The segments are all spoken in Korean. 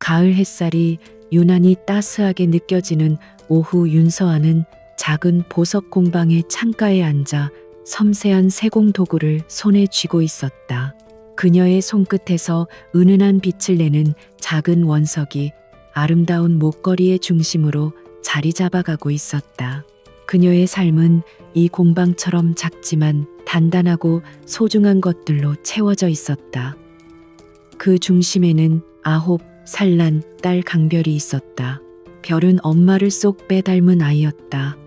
가을 햇살이 유난히 따스하게 느껴지는 오후, 윤서아는 작은 보석 공방의 창가에 앉아 섬세한 세공 도구를 손에 쥐고 있었다. 그녀의 손끝에서 은은한 빛을 내는 작은 원석이 아름다운 목걸이의 중심으로 자리 잡아가고 있었다. 그녀의 삶은 이 공방처럼 작지만 단단하고 소중한 것들로 채워져 있었다. 그 중심에는 9 산란 딸 강별이 있었다. 별은 엄마를 쏙 빼닮은 아이였다.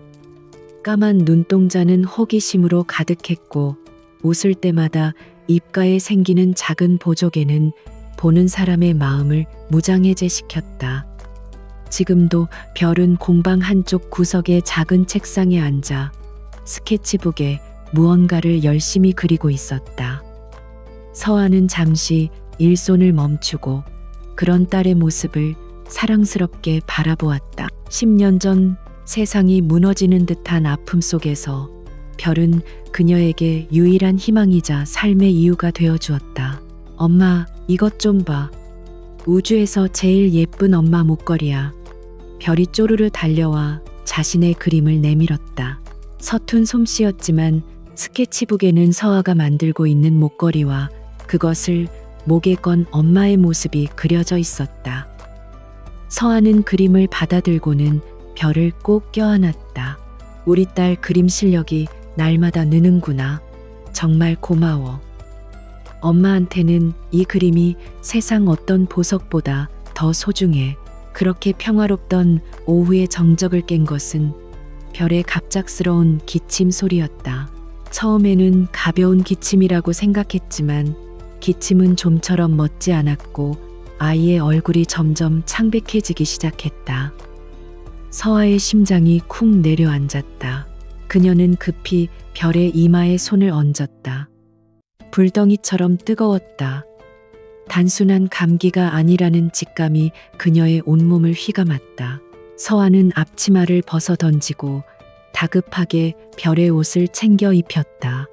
까만 눈동자는 호기심으로 가득했고 웃을 때마다 입가에 생기는 작은 보조개는 보는 사람의 마음을 무장해제시켰다. 지금도 별은 공방 한쪽 구석의 작은 책상에 앉아 스케치북에 무언가를 열심히 그리고 있었다. 서아는 잠시 일손을 멈추고 그런 딸의 모습을 사랑스럽게 바라보았다. 10년 전 세상이 무너지는 듯한 아픔 속에서 별은 그녀에게 유일한 희망이자 삶의 이유가 되어 주었다. 엄마, 이것 좀 봐. 우주에서 제일 예쁜 엄마 목걸이야. 별이 쪼르르 달려와 자신의 그림을 내밀었다. 서툰 솜씨였지만 스케치북에는 서아가 만들고 있는 목걸이와 그것을 목에 건 엄마의 모습이 그려져 있었다. 서아는 그림을 받아들고는 별을 꼭 껴안았다. 우리 딸 그림 실력이 날마다 느는구나. 정말 고마워. 엄마한테는 이 그림이 세상 어떤 보석보다 더 소중해. 그렇게 평화롭던 오후의 정적을 깬 것은 별의 갑작스러운 기침 소리였다. 처음에는 가벼운 기침이라고 생각했지만 기침은 좀처럼 멋지 않았고 아이의 얼굴이 점점 창백해지기 시작했다. 서아의 심장이 쿵 내려앉았다. 그녀는 급히 별의 이마에 손을 얹었다. 불덩이처럼 뜨거웠다. 단순한 감기가 아니라는 직감이 그녀의 온몸을 휘감았다. 서아는 앞치마를 벗어 던지고 다급하게 별의 옷을 챙겨 입혔다.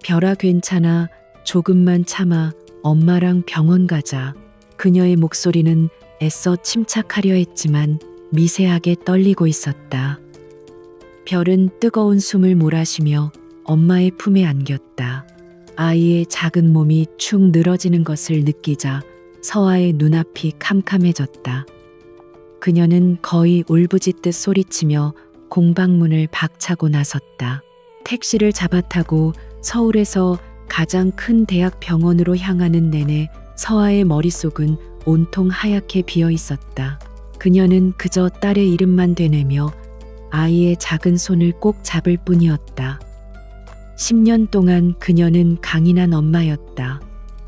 별아, 괜찮아. 조금만 참아. 엄마랑 병원 가자. 그녀의 목소리는 애써 침착하려 했지만 미세하게 떨리고 있었다. 별은 뜨거운 숨을 몰아쉬며 엄마의 품에 안겼다. 아이의 작은 몸이 축 늘어지는 것을 느끼자 서아의 눈앞이 캄캄해졌다. 그녀는 거의 울부짖듯 소리치며 공방문을 박차고 나섰다. 택시를 잡아타고 서울에서 가장 큰 대학 병원으로 향하는 내내 서아의 머릿속은 온통 하얗게 비어 있었다. 그녀는 그저 딸의 이름만 되뇌며 아이의 작은 손을 꼭 잡을 뿐이었다. 10년 동안 그녀는 강인한 엄마였다.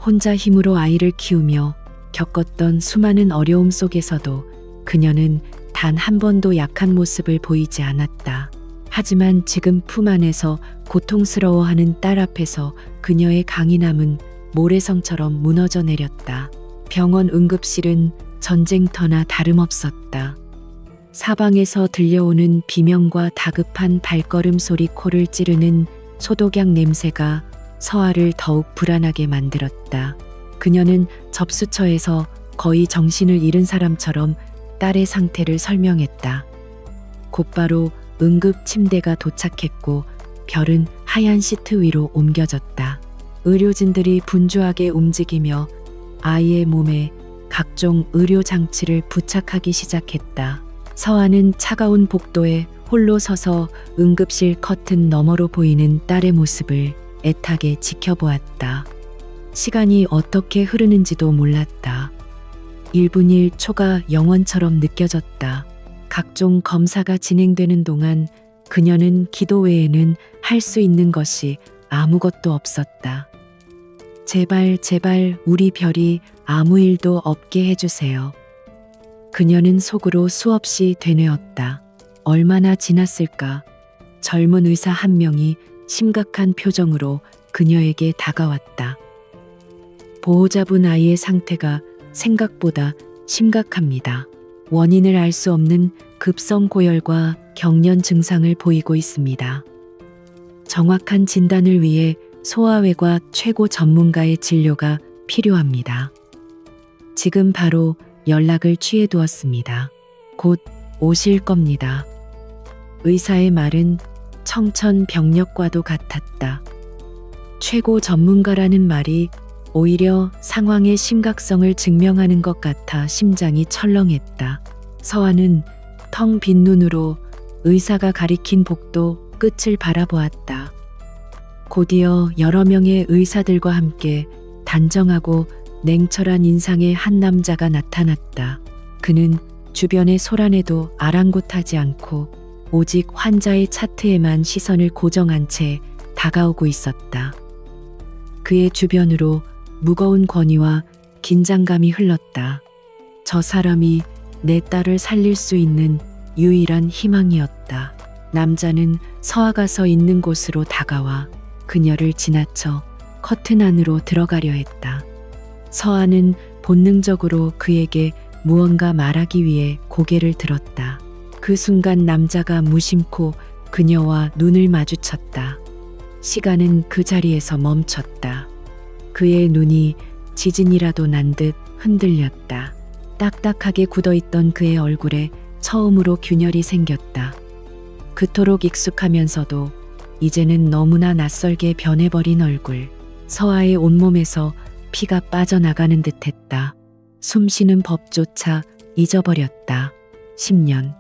혼자 힘으로 아이를 키우며 겪었던 수많은 어려움 속에서도 그녀는 단 한 번도 약한 모습을 보이지 않았다. 하지만 지금 품 안에서 고통스러워하는 딸 앞에서 그녀의 강인함은 모래성처럼 무너져 내렸다. 병원 응급실은 전쟁터나 다름없었다. 사방에서 들려오는 비명과 다급한 발걸음 소리, 코를 찌르는 소독약 냄새가 서아를 더욱 불안하게 만들었다. 그녀는 접수처에서 거의 정신을 잃은 사람처럼 딸의 상태를 설명했다. 곧바로 응급 침대가 도착했고 별은 하얀 시트 위로 옮겨졌다. 의료진들이 분주하게 움직이며 아이의 몸에 각종 의료 장치를 부착하기 시작했다. 서아는 차가운 복도에 홀로 서서 응급실 커튼 너머로 보이는 딸의 모습을 애타게 지켜보았다. 시간이 어떻게 흐르는지도 몰랐다. 1분 1초가 영원처럼 느껴졌다. 각종 검사가 진행되는 동안 그녀는 기도 외에는 할 수 있는 것이 아무것도 없었다. 제발, 제발 우리 별이 아무 일도 없게 해주세요. 그녀는 속으로 수없이 되뇌었다. 얼마나 지났을까? 젊은 의사 한 명이 심각한 표정으로 그녀에게 다가왔다. 보호자분 아이의 상태가 생각보다 심각합니다. 원인을 알 수 없는 급성 고열과 경련 증상을 보이고 있습니다. 정확한 진단을 위해 소아외과 최고 전문가의 진료가 필요합니다. 지금 바로 연락을 취해두었습니다. 곧 오실 겁니다. 의사의 말은 청천벽력과도 같았다. 최고 전문가라는 말이 오히려 상황의 심각성을 증명하는 것 같아 심장이 철렁했다. 서아는 텅 빈 눈으로 의사가 가리킨 복도 끝을 바라보았다. 곧이어 여러 명의 의사들과 함께 단정하고 냉철한 인상의 한 남자가 나타났다. 그는 주변의 소란에도 아랑곳하지 않고 오직 환자의 차트에만 시선을 고정한 채 다가오고 있었다. 그의 주변으로 무거운 권위와 긴장감이 흘렀다. 저 사람이 내 딸을 살릴 수 있는 유일한 희망이었다. 남자는 서아가 서 있는 곳으로 다가와 그녀를 지나쳐 커튼 안으로 들어가려 했다. 서아는 본능적으로 그에게 무언가 말하기 위해 고개를 들었다. 그 순간 남자가 무심코 그녀와 눈을 마주쳤다. 시간은 그 자리에서 멈췄다. 그의 눈이 지진이라도 난 듯 흔들렸다. 딱딱하게 굳어있던 그의 얼굴에 처음으로 균열이 생겼다. 그토록 익숙하면서도 이제는 너무나 낯설게 변해버린 얼굴. 서아의 온몸에서 피가 빠져나가는 듯했다. 숨쉬는 법조차 잊어버렸다. 10년.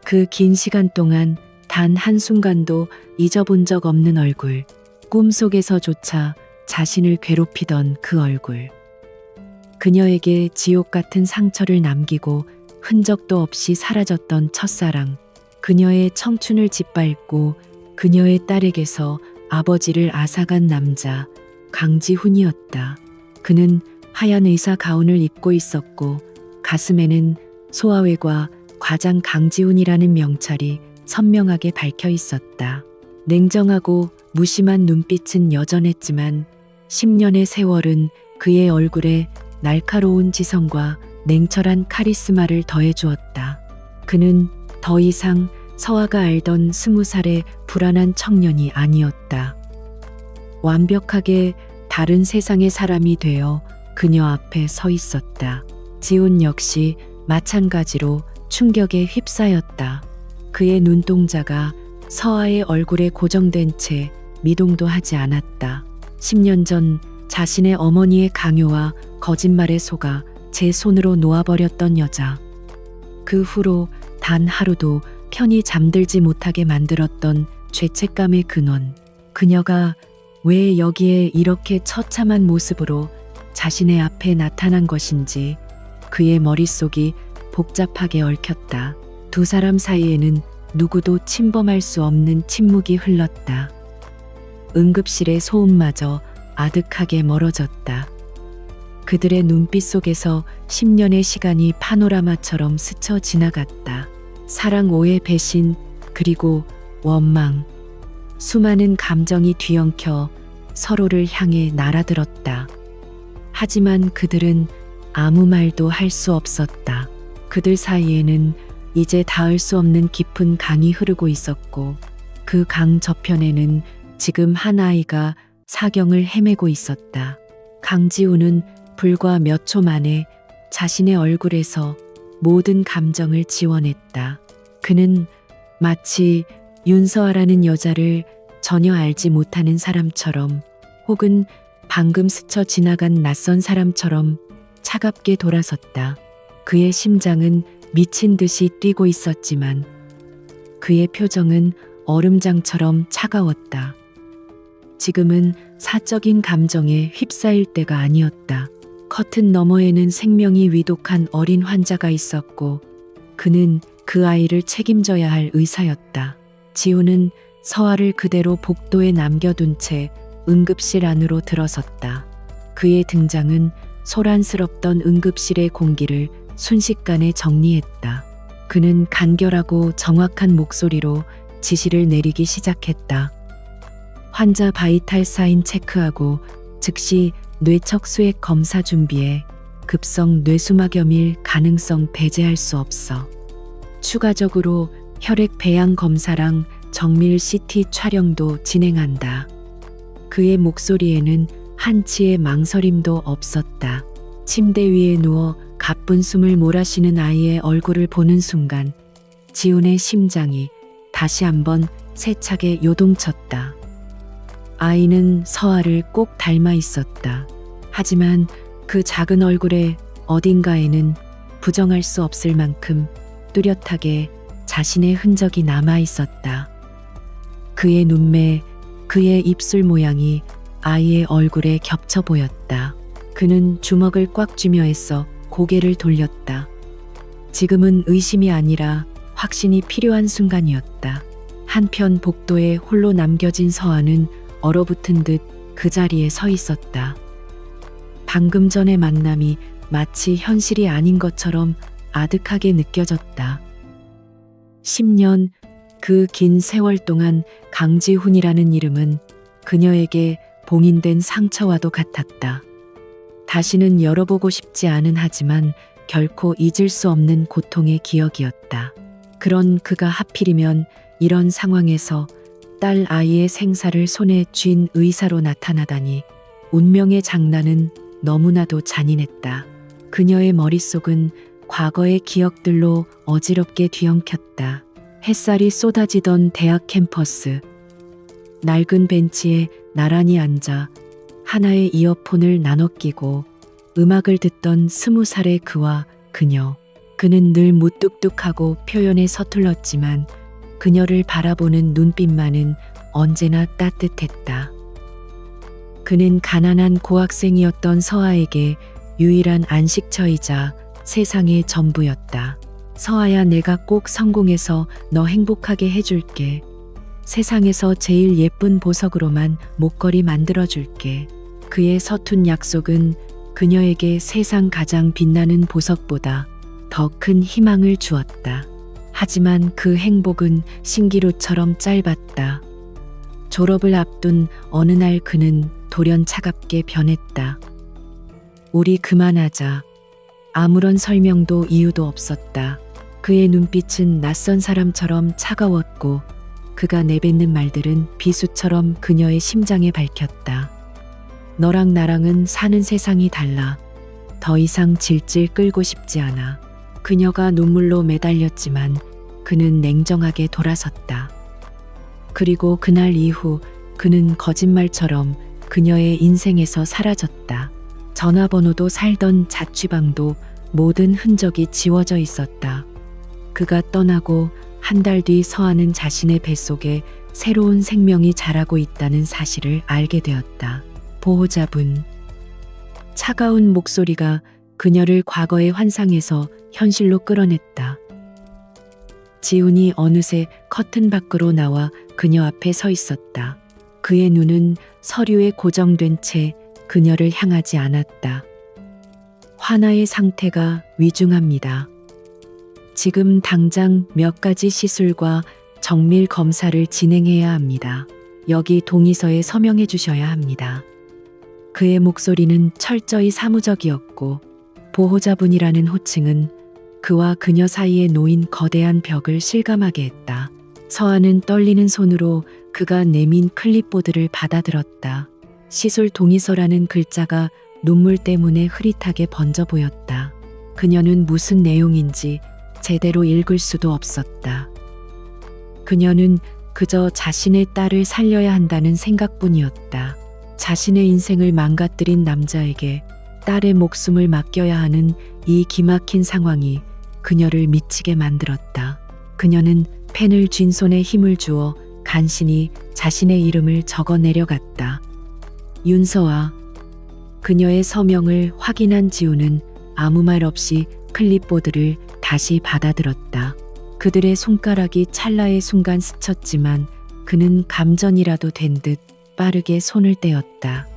그 긴 시간 동안 단 한순간도 잊어본 적 없는 얼굴. 꿈속에서조차 자신을 괴롭히던 그 얼굴. 그녀에게 지옥 같은 상처를 남기고 흔적도 없이 사라졌던 첫사랑. 그녀의 청춘을 짓밟고 그녀의 딸에게서 아버지를 앗아간 남자 강지훈이었다. 그는 하얀 의사 가운을 입고 있었고 가슴에는 소아외과 과장 강지훈이라는 명찰이 선명하게 박혀 있었다. 냉정하고 무심한 눈빛은 여전했지만 10년의 세월은 그의 얼굴에 날카로운 지성과 냉철한 카리스마를 더해주었다. 그는 더 이상 서아가 알던 20살의 불안한 청년이 아니었다. 완벽하게 다른 세상의 사람이 되어 그녀 앞에 서 있었다. 지훈 역시 마찬가지로 충격에 휩싸였다. 그의 눈동자가 서아의 얼굴에 고정된 채 미동도 하지 않았다. 10년 전 자신의 어머니의 강요와 거짓말에 속아 제 손으로 놓아버렸던 여자. 그 후로 단 하루도 편히 잠들지 못하게 만들었던 죄책감의 근원. 그녀가 왜 여기에 이렇게 처참한 모습으로 자신의 앞에 나타난 것인지 그의 머릿속이 복잡하게 얽혔다. 두 사람 사이에는 누구도 침범할 수 없는 침묵이 흘렀다. 응급실의 소음마저 아득하게 멀어졌다. 그들의 눈빛 속에서 10년의 시간이 파노라마처럼 스쳐 지나갔다. 사랑, 오해, 배신, 그리고 원망. 수많은 감정이 뒤엉켜 서로를 향해 날아들었다. 하지만 그들은 아무 말도 할 수 없었다. 그들 사이에는 이제 닿을 수 없는 깊은 강이 흐르고 있었고 그 강 저편에는 지금 한 아이가 사경을 헤매고 있었다. 강지훈은 불과 몇 초 만에 자신의 얼굴에서 모든 감정을 지워냈다. 그는 마치 윤서아라는 여자를 전혀 알지 못하는 사람처럼 혹은 방금 스쳐 지나간 낯선 사람처럼 차갑게 돌아섰다. 그의 심장은 미친 듯이 뛰고 있었지만 그의 표정은 얼음장처럼 차가웠다. 지금은 사적인 감정에 휩싸일 때가 아니었다. 커튼 너머에는 생명이 위독한 어린 환자가 있었고 그는 그 아이를 책임져야 할 의사였다. 지훈은 서아를 그대로 복도에 남겨둔 채 응급실 안으로 들어섰다. 그의 등장은 소란스럽던 응급실의 공기를 순식간에 정리했다. 그는 간결하고 정확한 목소리로 지시를 내리기 시작했다. 환자 바이탈 사인 체크하고 즉시 뇌척 수액 검사 준비해. 급성 뇌수막염일 가능성 배제할 수 없어. 추가적으로 혈액 배양 검사랑 정밀 CT 촬영도 진행한다. 그의 목소리에는 한치의 망설임도 없었다. 침대 위에 누워 가쁜 숨을 몰아쉬는 아이의 얼굴을 보는 순간 지훈의 심장이 다시 한번 세차게 요동쳤다. 아이는 서아를 꼭 닮아 있었다. 하지만 그 작은 얼굴에 어딘가에는 부정할 수 없을 만큼 뚜렷하게 자신의 흔적이 남아 있었다. 그의 눈매, 그의 입술 모양이 아이의 얼굴에 겹쳐 보였다. 그는 주먹을 꽉 쥐며 애써 고개를 돌렸다. 지금은 의심이 아니라 확신이 필요한 순간이었다. 한편 복도에 홀로 남겨진 서아는 얼어붙은 듯 그 자리에 서 있었다. 방금 전의 만남이 마치 현실이 아닌 것처럼 아득하게 느껴졌다. 10년, 그 긴 세월 동안 강지훈이라는 이름은 그녀에게 봉인된 상처와도 같았다. 다시는 열어보고 싶지 않은 하지만 결코 잊을 수 없는 고통의 기억이었다. 그런 그가 하필이면 이런 상황에서 딸 아이의 생사를 손에 쥔 의사로 나타나다니 운명의 장난은 너무나도 잔인했다. 그녀의 머릿속은 과거의 기억들로 어지럽게 뒤엉켰다. 햇살이 쏟아지던 대학 캠퍼스. 낡은 벤치에 나란히 앉아 하나의 이어폰을 나눠 끼고 음악을 듣던 20살의 그와 그녀. 그는 늘 무뚝뚝하고 표현에 서툴렀지만 그녀를 바라보는 눈빛만은 언제나 따뜻했다. 그는 가난한 고학생이었던 서아에게 유일한 안식처이자 세상의 전부였다. 서아야, 내가 꼭 성공해서 너 행복하게 해줄게. 세상에서 제일 예쁜 보석으로만 목걸이 만들어줄게. 그의 서툰 약속은 그녀에게 세상 가장 빛나는 보석보다 더 큰 희망을 주었다. 하지만 그 행복은 신기루처럼 짧았다. 졸업을 앞둔 어느 날 그는 돌연 차갑게 변했다. 우리 그만하자. 아무런 설명도 이유도 없었다. 그의 눈빛은 낯선 사람처럼 차가웠고 그가 내뱉는 말들은 비수처럼 그녀의 심장에 밝혔다. 너랑 나랑은 사는 세상이 달라. 더 이상 질질 끌고 싶지 않아. 그녀가 눈물로 매달렸지만 그는 냉정하게 돌아섰다. 그리고 그날 이후 그는 거짓말처럼 그녀의 인생에서 사라졌다. 전화번호도 살던 자취방도 모든 흔적이 지워져 있었다. 그가 떠나고 한 달 뒤 서아는 자신의 뱃속에 새로운 생명이 자라고 있다는 사실을 알게 되었다. 보호자분. 차가운 목소리가 그녀를 과거의 환상에서 현실로 끌어냈다. 지훈이 어느새 커튼 밖으로 나와 그녀 앞에 서 있었다. 그의 눈은 서류에 고정된 채 그녀를 향하지 않았다. 화나의 상태가 위중합니다. 지금 당장 몇 가지 시술과 정밀 검사를 진행해야 합니다. 여기 동의서에 서명해 주셔야 합니다. 그의 목소리는 철저히 사무적이었고 보호자분이라는 호칭은 그와 그녀 사이에 놓인 거대한 벽을 실감하게 했다. 서아는 떨리는 손으로 그가 내민 클립보드를 받아들었다. 시술 동의서라는 글자가 눈물 때문에 흐릿하게 번져 보였다. 그녀는 무슨 내용인지 제대로 읽을 수도 없었다. 그녀는 그저 자신의 딸을 살려야 한다는 생각뿐이었다. 자신의 인생을 망가뜨린 남자에게 딸의 목숨을 맡겨야 하는 이 기막힌 상황이 그녀를 미치게 만들었다. 그녀는 펜을 쥔 손에 힘을 주어 간신히 자신의 이름을 적어 내려갔다. 윤서아. 그녀의 서명을 확인한 지우는 아무 말 없이 클립보드를 다시 받아들었다. 그들의 손가락이 찰나의 순간 스쳤지만 그는 감전이라도 된 듯 빠르게 손을 떼었다.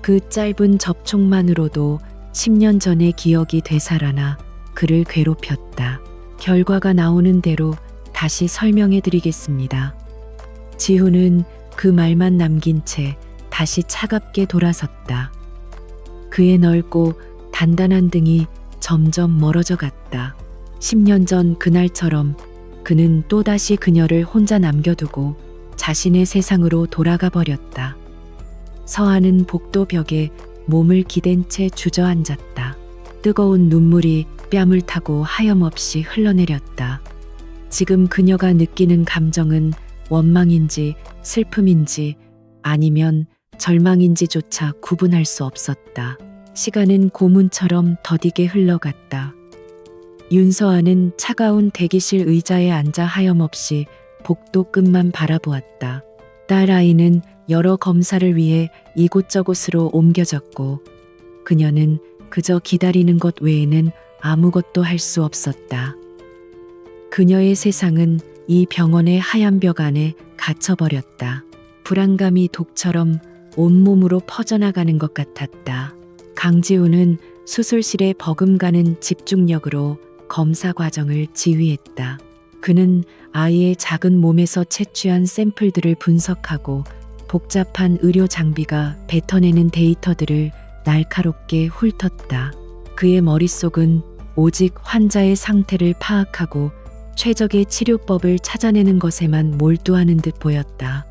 그 짧은 접촉만으로도 10년 전의 기억이 되살아나 그를 괴롭혔다. 결과가 나오는 대로 다시 설명해 드리겠습니다. 지훈은 그 말만 남긴 채 다시 차갑게 돌아섰다. 그의 넓고 단단한 등이 점점 멀어져 갔다. 10년 전 그날처럼 그는 또다시 그녀를 혼자 남겨두고 자신의 세상으로 돌아가 버렸다. 서아는 복도 벽에 몸을 기댄 채 주저앉았다. 뜨거운 눈물이 뺨을 타고 하염없이 흘러내렸다. 지금 그녀가 느끼는 감정은 원망인지 슬픔인지 아니면 절망인지조차 구분할 수 없었다. 시간은 고문처럼 더디게 흘러갔다. 윤서아는 차가운 대기실 의자에 앉아 하염없이 복도 끝만 바라보았다. 딸 아이는 여러 검사를 위해 이곳저곳으로 옮겨졌고 그녀는 그저 기다리는 것 외에는 아무것도 할 수 없었다. 그녀의 세상은 이 병원의 하얀 벽 안에 갇혀버렸다. 불안감이 독처럼 온몸으로 퍼져나가는 것 같았다. 강지훈은 수술실에 버금가는 집중력으로 검사 과정을 지휘했다. 그는 아이의 작은 몸에서 채취한 샘플들을 분석하고 복잡한 의료 장비가 뱉어내는 데이터들을 날카롭게 훑었다. 그의 머릿속은 오직 환자의 상태를 파악하고 최적의 치료법을 찾아내는 것에만 몰두하는 듯 보였다.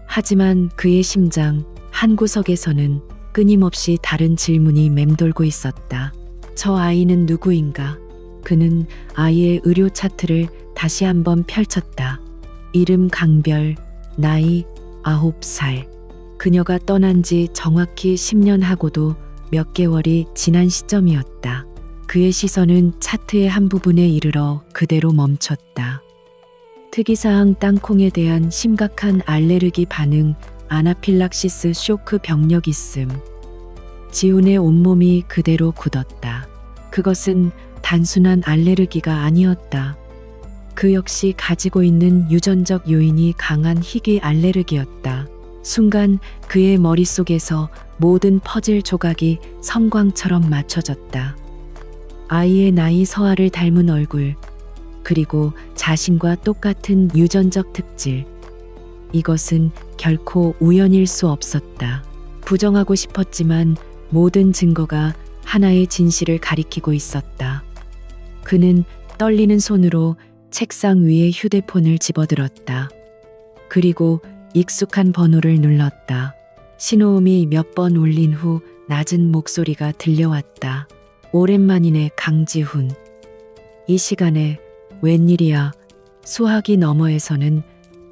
하지만 그의 심장 한구석에서는 끊임없이 다른 질문이 맴돌고 있었다. 저 아이는 누구인가? 그는 아이의 의료 차트를 다시 한번 펼쳤다. 이름 강별, 나이 9살. 그녀가 떠난 지 정확히 10년 하고도 몇 개월이 지난 시점이었다. 그의 시선은 차트의 한 부분에 이르러 그대로 멈췄다. 특이사항 땅콩에 대한 심각한 알레르기 반응, 아나필락시스 쇼크 병력 있음. 지훈의 온몸이 그대로 굳었다. 그것은 단순한 알레르기가 아니었다. 그 역시 가지고 있는 유전적 요인이 강한 희귀 알레르기였다. 순간 그의 머릿속에서 모든 퍼즐 조각이 섬광처럼 맞춰졌다. 아이의 나이 서아를 닮은 얼굴, 그리고 자신과 똑같은 유전적 특질. 이것은 결코 우연일 수 없었다. 부정하고 싶었지만 모든 증거가 하나의 진실을 가리키고 있었다. 그는 떨리는 손으로 책상 위에 휴대폰을 집어들었다. 그리고 익숙한 번호를 눌렀다. 신호음이 몇 번 울린 후 낮은 목소리가 들려왔다. 오랜만이네, 강지훈. 이 시간에 웬일이야? 수화기 너머에서는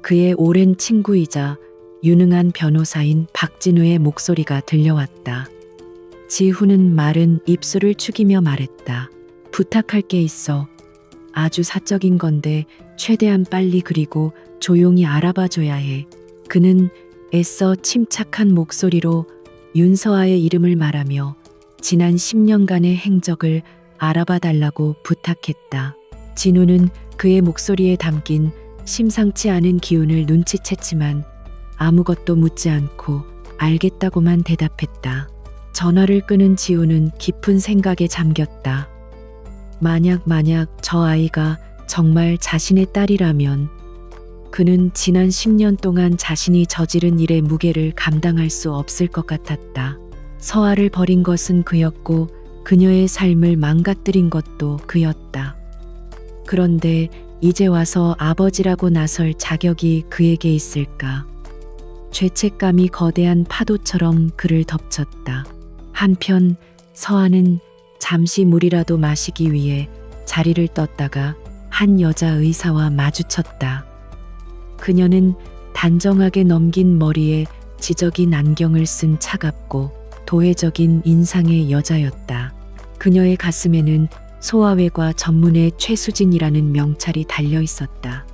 그의 오랜 친구이자 유능한 변호사인 박진우의 목소리가 들려왔다. 지훈은 마른 입술을 축이며 말했다. 부탁할 게 있어. 아주 사적인 건데 최대한 빨리, 그리고 조용히 알아봐줘야 해. 그는 애써 침착한 목소리로 윤서아의 이름을 말하며 지난 10년간의 행적을 알아봐 달라고 부탁했다. 진우는 그의 목소리에 담긴 심상치 않은 기운을 눈치챘지만 아무것도 묻지 않고 알겠다고만 대답했다. 전화를 끊은 지우는 깊은 생각에 잠겼다. 만약 저 아이가 정말 자신의 딸이라면 그는 지난 10년 동안 자신이 저지른 일의 무게를 감당할 수 없을 것 같았다. 서아를 버린 것은 그였고 그녀의 삶을 망가뜨린 것도 그였다. 그런데 이제 와서 아버지라고 나설 자격이 그에게 있을까? 죄책감이 거대한 파도처럼 그를 덮쳤다. 한편 서아는 잠시 물이라도 마시기 위해 자리를 떴다가 한 여자 의사와 마주쳤다. 그녀는 단정하게 넘긴 머리에 지적인 안경을 쓴 차갑고 도회적인 인상의 여자였다. 그녀의 가슴에는 소아외과 전문의 최수진이라는 명찰이 달려 있었다.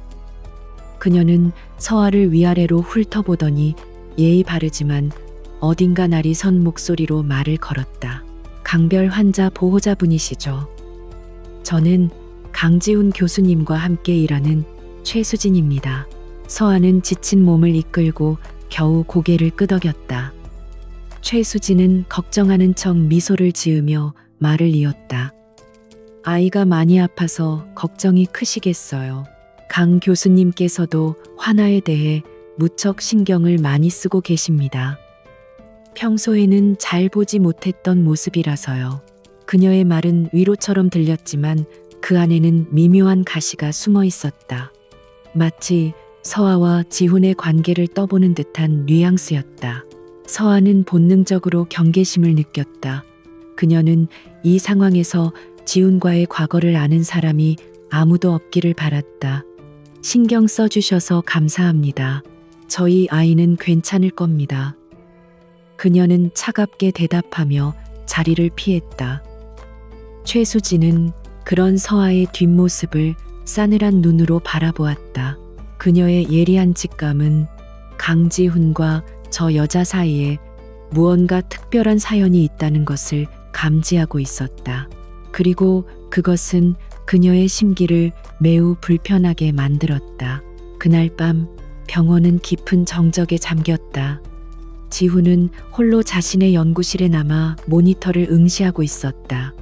그녀는 서아를 위아래로 훑어보더니 예의 바르지만 어딘가 날이 선 목소리로 말을 걸었다. 강별 환자 보호자분이시죠? 저는 강지훈 교수님과 함께 일하는 최수진입니다. 서아는 지친 몸을 이끌고 겨우 고개를 끄덕였다. 최수진은 걱정하는 척 미소를 지으며 말을 이었다. 아이가 많이 아파서 걱정이 크시겠어요. 강 교수님께서도 환아에 대해 무척 신경을 많이 쓰고 계십니다. 평소에는 잘 보지 못했던 모습이라서요. 그녀의 말은 위로처럼 들렸지만 그 안에는 미묘한 가시가 숨어 있었다. 마치 서아와 지훈의 관계를 떠보는 듯한 뉘앙스였다. 서아는 본능적으로 경계심을 느꼈다. 그녀는 이 상황에서 지훈과의 과거를 아는 사람이 아무도 없기를 바랐다. 신경 써주셔서 감사합니다. 저희 아이는 괜찮을 겁니다. 그녀는 차갑게 대답하며 자리를 피했다. 최수진은 그런 서아의 뒷모습을 싸늘한 눈으로 바라보았다. 그녀의 예리한 직감은 강지훈과 저 여자 사이에 무언가 특별한 사연이 있다는 것을 감지하고 있었다. 그리고 그것은 그녀의 심기를 매우 불편하게 만들었다. 그날 밤 병원은 깊은 정적에 잠겼다. 지훈은 홀로 자신의 연구실에 남아 모니터를 응시하고 있었다.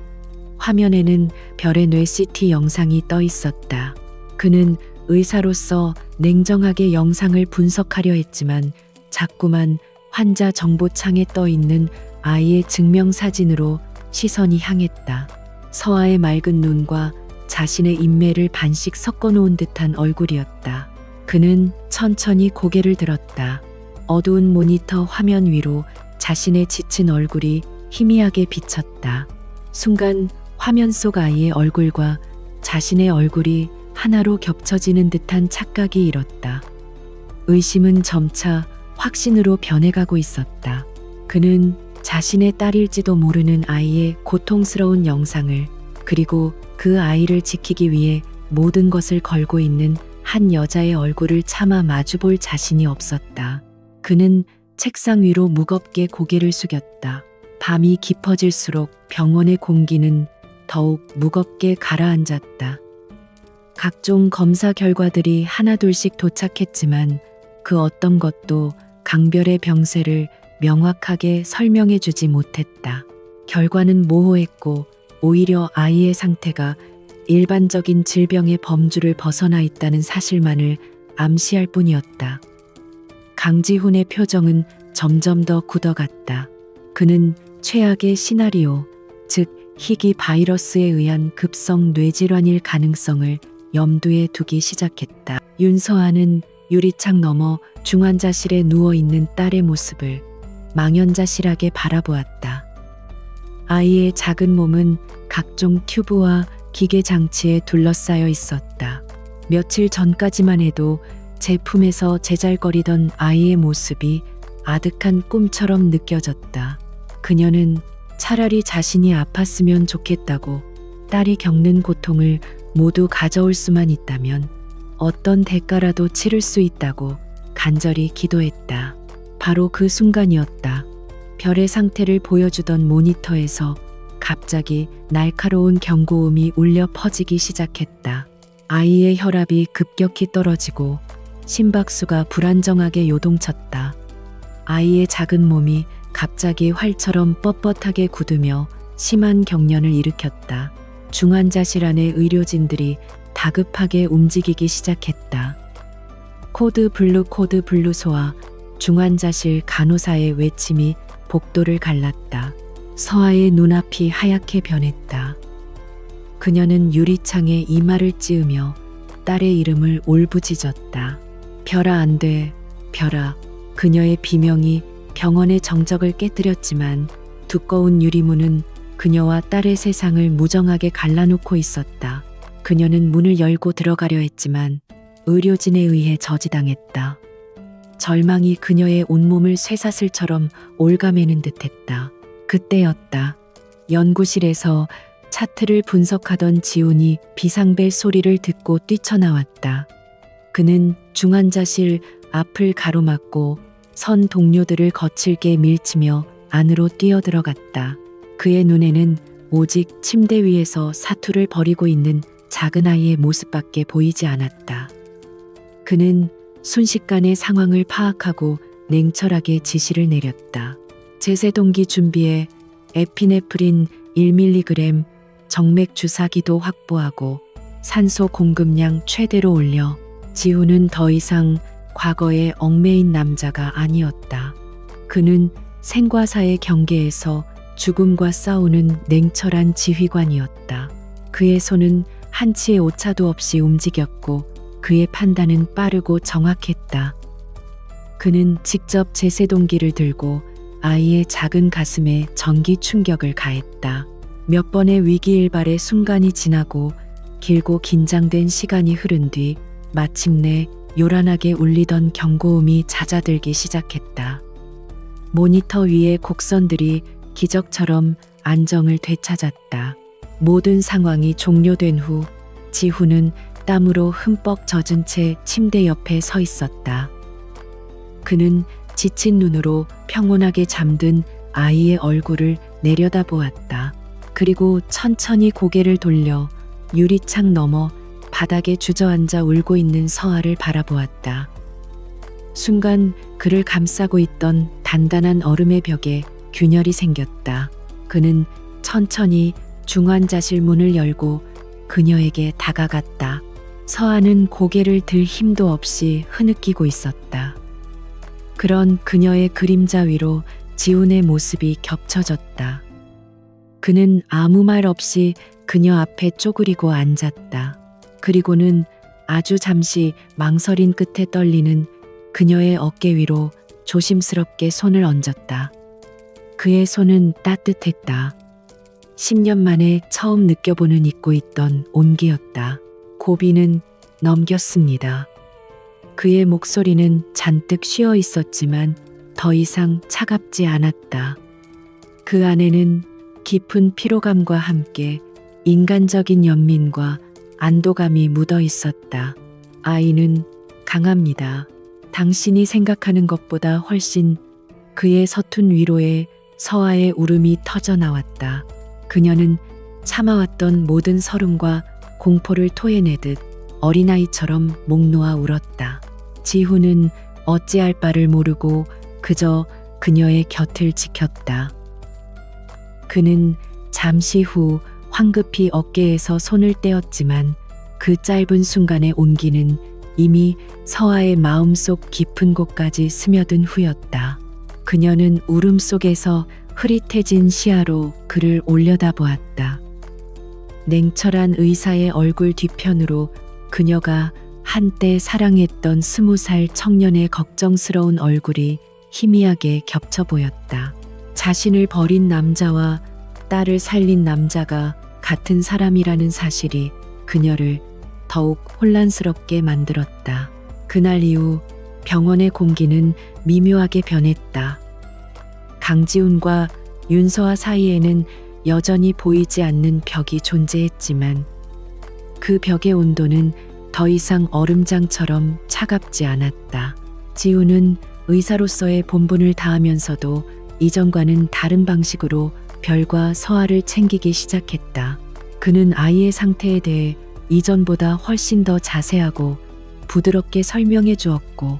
화면에는 별의 뇌 CT 영상이 떠 있었다. 그는 의사로서 냉정하게 영상을 분석하려 했지만 자꾸만 환자 정보창에 떠 있는 아이의 증명사진으로 시선이 향했다. 서아의 맑은 눈과 자신의 인매를 반씩 섞어놓은 듯한 얼굴이었다. 그는 천천히 고개를 들었다. 어두운 모니터 화면 위로 자신의 지친 얼굴이 희미하게 비쳤다. 순간 화면 속 아이의 얼굴과 자신의 얼굴이 하나로 겹쳐지는 듯한 착각이 일었다. 의심은 점차 확신으로 변해가고 있었다. 그는 자신의 딸일지도 모르는 아이의 고통스러운 영상을, 그리고 그 아이를 지키기 위해 모든 것을 걸고 있는 한 여자의 얼굴을 차마 마주볼 자신이 없었다. 그는 책상 위로 무겁게 고개를 숙였다. 밤이 깊어질수록 병원의 공기는 더욱 무겁게 가라앉았다. 각종 검사 결과들이 하나둘씩 도착했지만 그 어떤 것도 강별의 병세를 명확하게 설명해 주지 못했다. 결과는 모호했고 오히려 아이의 상태가 일반적인 질병의 범주를 벗어나 있다는 사실만을 암시할 뿐이었다. 강지훈의 표정은 점점 더 굳어갔다. 그는 최악의 시나리오, 즉 희귀 바이러스에 의한 급성 뇌질환일 가능성을 염두에 두기 시작했다. 윤서아는 유리창 너머 중환자실에 누워있는 딸의 모습을 망연자실하게 바라보았다. 아이의 작은 몸은 각종 튜브와 기계 장치에 둘러싸여 있었다. 며칠 전까지만 해도 제품에서 제잘거리던 아이의 모습이 아득한 꿈처럼 느껴졌다. 그녀는 차라리 자신이 아팠으면 좋겠다고, 딸이 겪는 고통을 모두 가져올 수만 있다면 어떤 대가라도 치를 수 있다고 간절히 기도했다. 바로 그 순간이었다. 별의 상태를 보여주던 모니터에서 갑자기 날카로운 경고음이 울려 퍼지기 시작했다. 아이의 혈압이 급격히 떨어지고 심박수가 불안정하게 요동쳤다. 아이의 작은 몸이 갑자기 활처럼 뻣뻣하게 굳으며 심한 경련을 일으켰다. 중환자실 안의 의료진들이 다급하게 움직이기 시작했다. 코드 블루 소아, 중환자실 간호사의 외침이 복도를 갈랐다. 서아의 눈앞이 하얗게 변했다. 그녀는 유리창에 이마를 찌으며 딸의 이름을 울부짖었다. 별아, 안 돼, 별아. 그녀의 비명이 병원의 정적을 깨뜨렸지만 두꺼운 유리문은 그녀와 딸의 세상을 무정하게 갈라놓고 있었다. 그녀는 문을 열고 들어가려 했지만 의료진에 의해 저지당했다. 절망이 그녀의 온몸을 쇠사슬처럼 옭아매는 듯했다. 그때였다. 연구실에서 차트를 분석하던 지훈이 비상벨 소리를 듣고 뛰쳐나왔다. 그는 중환자실 앞을 가로막고 선 동료들을 거칠게 밀치며 안으로 뛰어들어갔다. 그의 눈에는 오직 침대 위에서 사투를 벌이고 있는 작은 아이의 모습밖에 보이지 않았다. 그는 순식간에 상황을 파악하고 냉철하게 지시를 내렸다. 제세동기 준비에 에피네프린 1mg, 정맥 주사기도 확보하고 산소 공급량 최대로 올려. 지훈은 더 이상 과거의 얽매인 남자가 아니었다. 그는 생과 사의 경계에서 죽음과 싸우는 냉철한 지휘관이었다. 그의 손은 한치의 오차도 없이 움직였고 그의 판단은 빠르고 정확했다. 그는 직접 제세동기를 들고 아이의 작은 가슴에 전기 충격을 가했다. 몇 번의 위기일발의 순간이 지나고 길고 긴장된 시간이 흐른 뒤 마침내 요란하게 울리던 경고음이 잦아들기 시작했다. 모니터 위의 곡선들이 기적처럼 안정을 되찾았다. 모든 상황이 종료된 후 지훈은 땀으로 흠뻑 젖은 채 침대 옆에 서 있었다. 그는 지친 눈으로 평온하게 잠든 아이의 얼굴을 내려다보았다. 그리고 천천히 고개를 돌려 유리창 너머 바닥에 주저앉아 울고 있는 서아를 바라보았다. 순간 그를 감싸고 있던 단단한 얼음의 벽에 균열이 생겼다. 그는 천천히 중환자실 문을 열고 그녀에게 다가갔다. 서아는 고개를 들 힘도 없이 흐느끼고 있었다. 그런 그녀의 그림자 위로 지훈의 모습이 겹쳐졌다. 그는 아무 말 없이 그녀 앞에 쪼그리고 앉았다. 그리고는 아주 잠시 망설인 끝에 떨리는 그녀의 어깨 위로 조심스럽게 손을 얹었다. 그의 손은 따뜻했다. 10년 만에 처음 느껴보는 잊고 있던 온기였다. 고비는 넘겼습니다. 그의 목소리는 잔뜩 쉬어 있었지만 더 이상 차갑지 않았다. 그 안에는 깊은 피로감과 함께 인간적인 연민과 안도감이 묻어 있었다. 아이는 강합니다. 당신이 생각하는 것보다 훨씬. 그의 서툰 위로에 서아의 울음이 터져 나왔다. 그녀는 참아왔던 모든 서름과 공포를 토해내듯 어린아이처럼 목 놓아 울었다. 지훈은 어찌할 바를 모르고 그저 그녀의 곁을 지켰다. 그는 잠시 후 황급히 어깨에서 손을 떼었지만 그 짧은 순간의 온기는 이미 서아의 마음속 깊은 곳까지 스며든 후였다. 그녀는 울음 속에서 흐릿해진 시야로 그를 올려다보았다. 냉철한 의사의 얼굴 뒤편으로 그녀가 한때 사랑했던 20살 청년의 걱정스러운 얼굴이 희미하게 겹쳐 보였다. 자신을 버린 남자와 딸을 살린 남자가 같은 사람이라는 사실이 그녀를 더욱 혼란스럽게 만들었다. 그날 이후 병원의 공기는 미묘하게 변했다. 강지훈과 윤서아 사이에는 여전히 보이지 않는 벽이 존재했지만 그 벽의 온도는 더 이상 얼음장처럼 차갑지 않았다. 지훈은 의사로서의 본분을 다하면서도 이전과는 다른 방식으로 별과 서아를 챙기기 시작했다. 그는 아이의 상태에 대해 이전보다 훨씬 더 자세하고 부드럽게 설명해 주었고,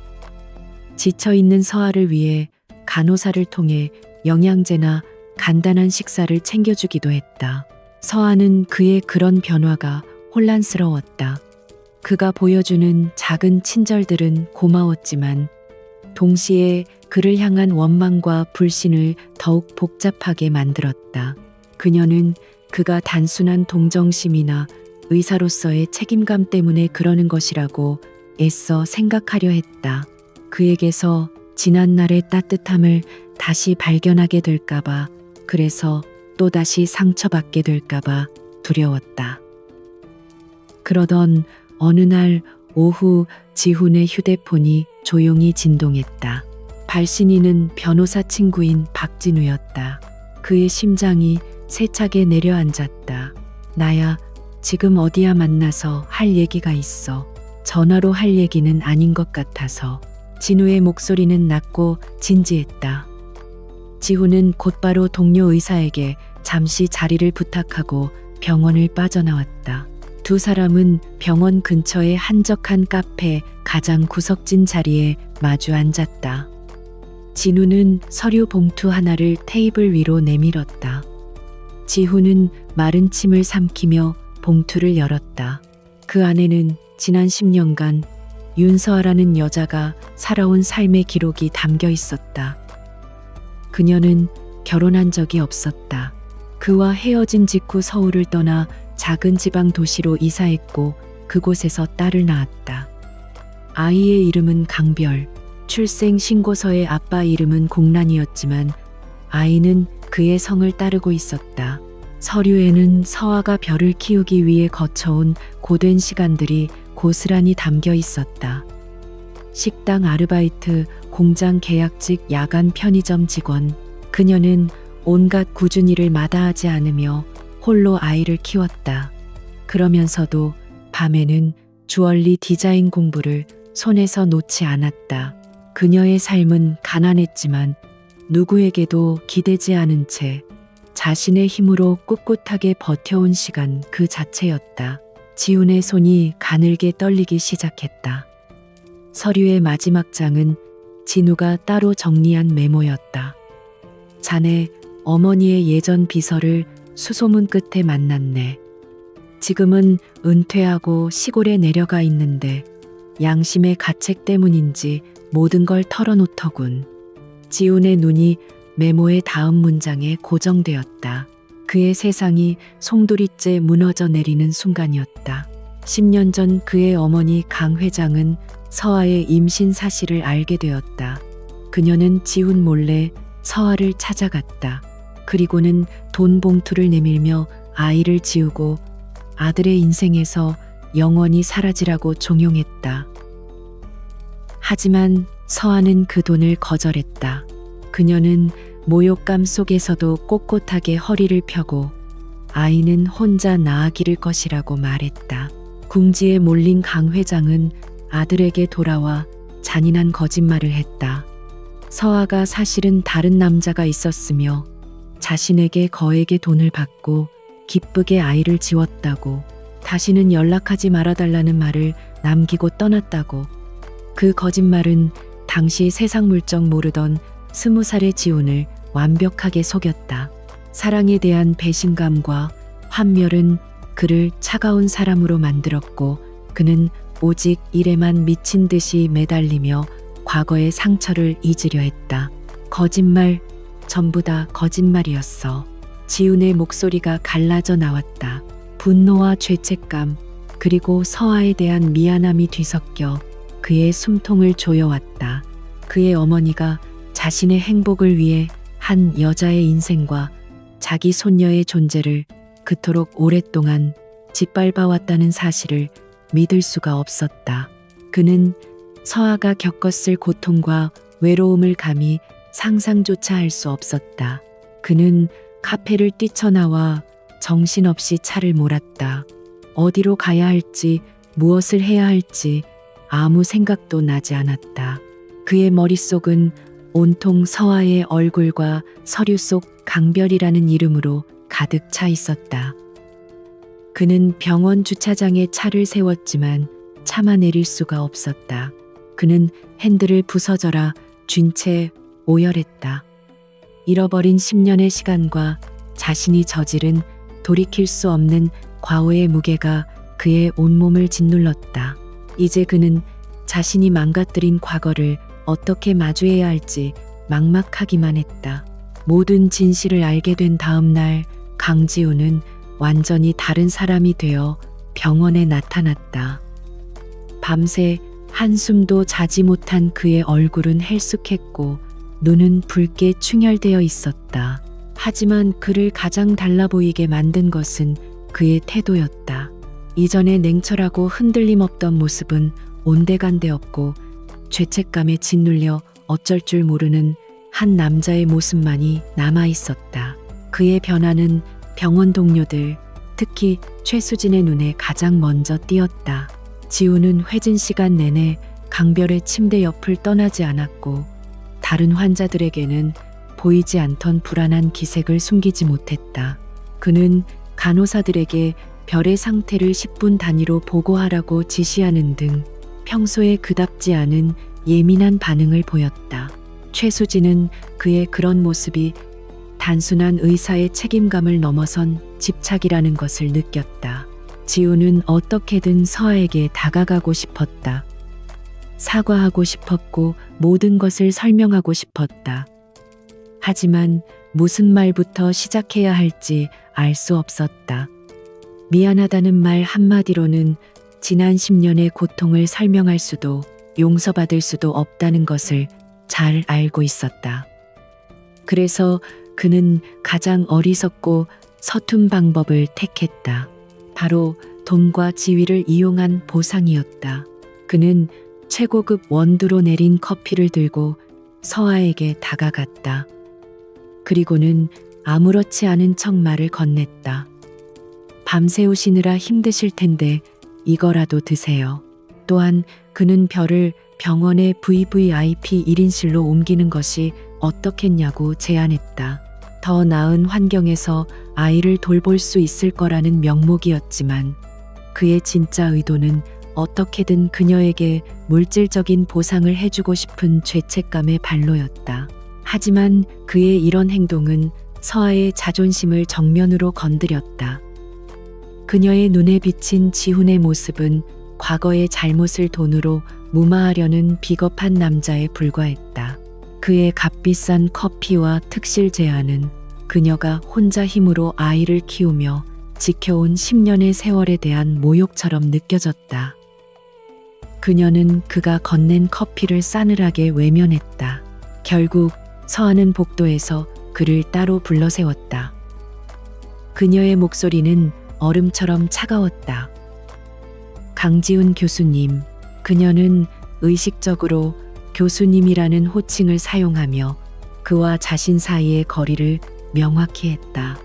지쳐있는 서아를 위해 간호사를 통해 영양제나 간단한 식사를 챙겨주기도 했다. 서아는 그의 그런 변화가 혼란스러웠다. 그가 보여주는 작은 친절들은 고마웠지만 동시에 그를 향한 원망과 불신을 더욱 복잡하게 만들었다. 그녀는 그가 단순한 동정심이나 의사로서의 책임감 때문에 그러는 것이라고 애써 생각하려 했다. 그에게서 지난날의 따뜻함을 다시 발견하게 될까봐, 그래서 또다시 상처받게 될까봐 두려웠다. 그러던 어느 날 오후 지훈의 휴대폰이 조용히 진동했다. 발신인은 변호사 친구인 박진우였다. 그의 심장이 세차게 내려앉았다. 나야, 지금 어디야 만나서 할 얘기가 있어. 전화로 할 얘기는 아닌 것 같아서. 진우의 목소리는 낮고 진지했다. 지훈은 곧바로 동료 의사에게 잠시 자리를 부탁하고 병원을 빠져나왔다. 두 사람은 병원 근처의 한적한 카페 가장 구석진 자리에 마주 앉았다. 진우는 서류 봉투 하나를 테이블 위로 내밀었다. 지훈은 마른 침을 삼키며 봉투를 열었다. 그 안에는 지난 10년간 윤서아라는 여자가 살아온 삶의 기록이 담겨 있었다. 그녀는 결혼한 적이 없었다. 그와 헤어진 직후 서울을 떠나 작은 지방 도시로 이사했고 그곳에서 딸을 낳았다. 아이의 이름은 강별, 출생 신고서의 아빠 이름은 공란이었지만 아이는 그의 성을 따르고 있었다. 서류에는 서아가 별을 키우기 위해 거쳐온 고된 시간들이 고스란히 담겨 있었다. 식당 아르바이트, 공장 계약직, 야간 편의점 직원. 그녀는 온갖 꾸준 일을 마다하지 않으며 홀로 아이를 키웠다. 그러면서도 밤에는 주얼리 디자인 공부를 손에서 놓지 않았다. 그녀의 삶은 가난했지만 누구에게도 기대지 않은 채 자신의 힘으로 꿋꿋하게 버텨온 시간 그 자체였다. 지훈의 손이 가늘게 떨리기 시작했다. 서류의 마지막 장은 진우가 따로 정리한 메모였다. 자네 어머니의 예전 비서를 수소문 끝에 만났네. 지금은 은퇴하고 시골에 내려가 있는데 양심의 가책 때문인지 모든 걸 털어놓더군. 지훈의 눈이 메모의 다음 문장에 고정되었다. 그의 세상이 송두리째 무너져 내리는 순간이었다. 10년 전 그의 어머니 강 회장은 서아의 임신 사실을 알게 되었다. 그녀는 지훈 몰래 서아를 찾아갔다. 그리고는 돈 봉투를 내밀며 아이를 지우고 아들의 인생에서 영원히 사라지라고 종용했다. 하지만 서아는 그 돈을 거절했다. 그녀는 모욕감 속에서도 꼿꼿하게 허리를 펴고 아이는 혼자 낳아 기를 것이라고 말했다. 궁지에 몰린 강 회장은 아들에게 돌아와 잔인한 거짓말을 했다. 서아가 사실은 다른 남자가 있었으며 자신에게 거액의 돈을 받고 기쁘게 아이를 지웠다고, 다시는 연락하지 말아달라는 말을 남기고 떠났다고. 그 거짓말은 당시 세상 물정 모르던 20살의 지훈을 완벽하게 속였다. 사랑에 대한 배신감과 환멸은 그를 차가운 사람으로 만들었고, 그는 오직 일에만 미친 듯이 매달리며 과거의 상처를 잊으려 했다. 거짓말, 전부 다 거짓말이었어. 지훈의 목소리가 갈라져 나왔다. 분노와 죄책감, 그리고 서아에 대한 미안함이 뒤섞여 그의 숨통을 조여왔다. 그의 어머니가 자신의 행복을 위해 한 여자의 인생과 자기 손녀의 존재를 그토록 오랫동안 짓밟아왔다는 사실을 믿을 수가 없었다. 그는 서아가 겪었을 고통과 외로움을 감히 상상조차 할 수 없었다. 그는 카페를 뛰쳐나와 정신없이 차를 몰았다. 어디로 가야 할지, 무엇을 해야 할지 아무 생각도 나지 않았다. 그의 머릿속은 온통 서아의 얼굴과 서류 속 강별이라는 이름으로 가득 차 있었다. 그는 병원 주차장에 차를 세웠지만 차마 내릴 수가 없었다. 그는 핸들을 부서져라 쥔 채 오열했다. 잃어버린 10년의 시간과 자신이 저지른 돌이킬 수 없는 과오의 무게가 그의 온몸을 짓눌렀다. 이제 그는 자신이 망가뜨린 과거를 어떻게 마주해야 할지 막막하기만 했다. 모든 진실을 알게 된 다음 날 강지우는 완전히 다른 사람이 되어 병원에 나타났다. 밤새 한숨도 자지 못한 그의 얼굴은 헬쑥했고 눈은 붉게 충혈되어 있었다. 하지만 그를 가장 달라 보이게 만든 것은 그의 태도였다. 이전의 냉철하고 흔들림 없던 모습은 온데간데 없고 죄책감에 짓눌려 어쩔 줄 모르는 한 남자의 모습만이 남아 있었다. 그의 변화는 병원 동료들, 특히 최수진의 눈에 가장 먼저 띄었다. 지우는 회진 시간 내내 강별의 침대 옆을 떠나지 않았고 다른 환자들에게는 보이지 않던 불안한 기색을 숨기지 못했다. 그는 간호사들에게 별의 상태를 10분 단위로 보고하라고 지시하는 등 평소에 그답지 않은 예민한 반응을 보였다. 최수진은 그의 그런 모습이 단순한 의사의 책임감을 넘어선 집착이라는 것을 느꼈다. 지우는 어떻게든 서아에게 다가가고 싶었다. 사과하고 싶었고 모든 것을 설명하고 싶었다. 하지만 무슨 말부터 시작해야 할지 알 수 없었다. 미안하다는 말 한마디로는 지난 10년의 고통을 설명할 수도 용서받을 수도 없다는 것을 잘 알고 있었다. 그래서 그는 가장 어리석고 서툰 방법을 택했다. 바로 돈과 지위를 이용한 보상이었다. 그는 최고급 원두로 내린 커피를 들고 서아에게 다가갔다. 그리고는 아무렇지 않은 척 말을 건넸다. 밤새우시느라 힘드실 텐데 이거라도 드세요. 또한 그는 별을 병원의 VVIP 1인실로 옮기는 것이 어떻겠냐고 제안했다. 더 나은 환경에서 아이를 돌볼 수 있을 거라는 명목이었지만 그의 진짜 의도는 어떻게든 그녀에게 물질적인 보상을 해주고 싶은 죄책감의 발로였다. 하지만 그의 이런 행동은 서아의 자존심을 정면으로 건드렸다. 그녀의 눈에 비친 지훈의 모습은 과거의 잘못을 돈으로 무마하려는 비겁한 남자에 불과했다. 그의 값비싼 커피와 특실 제안은 그녀가 혼자 힘으로 아이를 키우며 지켜온 10년의 세월에 대한 모욕처럼 느껴졌다. 그녀는 그가 건넨 커피를 싸늘하게 외면했다. 결국 서아는 복도에서 그를 따로 불러세웠다. 그녀의 목소리는 얼음처럼 차가웠다. 강지훈 교수님. 그녀는 의식적으로 교수님이라는 호칭을 사용하며 그와 자신 사이의 거리를 명확히 했다.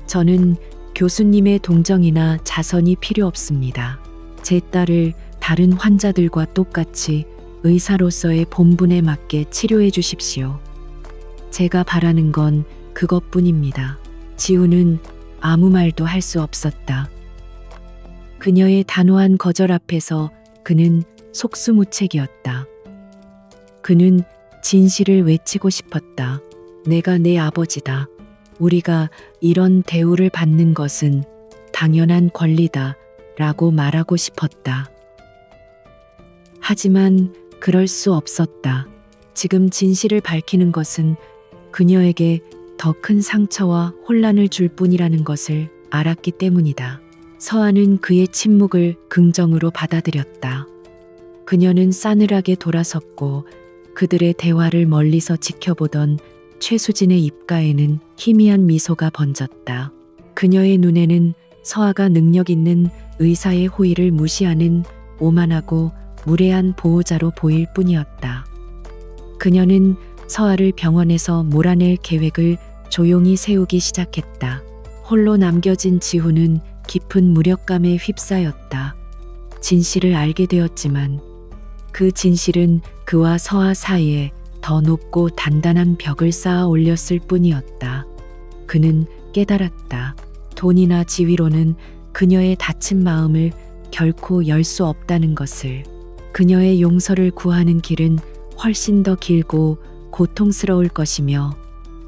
저는 교수님의 동정이나 자선이 필요 없습니다. 제 딸을 다른 환자들과 똑같이 의사로서의 본분에 맞게 치료해 주십시오. 제가 바라는 건 그것뿐입니다. 지우는 아무 말도 할 수 없었다. 그녀의 단호한 거절 앞에서 그는 속수무책이었다. 그는 진실을 외치고 싶었다. 내가 내 아버지다. 우리가 이런 대우를 받는 것은 당연한 권리다. 라고 말하고 싶었다. 하지만 그럴 수 없었다. 지금 진실을 밝히는 것은 그녀에게 더 큰 상처와 혼란을 줄 뿐이라는 것을 알았기 때문이다. 서아는 그의 침묵을 긍정으로 받아들였다. 그녀는 싸늘하게 돌아섰고 그들의 대화를 멀리서 지켜보던 최수진의 입가에는 희미한 미소가 번졌다. 그녀의 눈에는 서아가 능력 있는 의사의 호의를 무시하는 오만하고 무례한 보호자로 보일 뿐이었다. 그녀는 서아를 병원에서 몰아낼 계획을 조용히 세우기 시작했다. 홀로 남겨진 지훈은 깊은 무력감에 휩싸였다. 진실을 알게 되었지만 그 진실은 그와 서아 사이에 더 높고 단단한 벽을 쌓아 올렸을 뿐이었다. 그는 깨달았다. 돈이나 지위로는 그녀의 다친 마음을 결코 열 수 없다는 것을. 그녀의 용서를 구하는 길은 훨씬 더 길고 고통스러울 것이며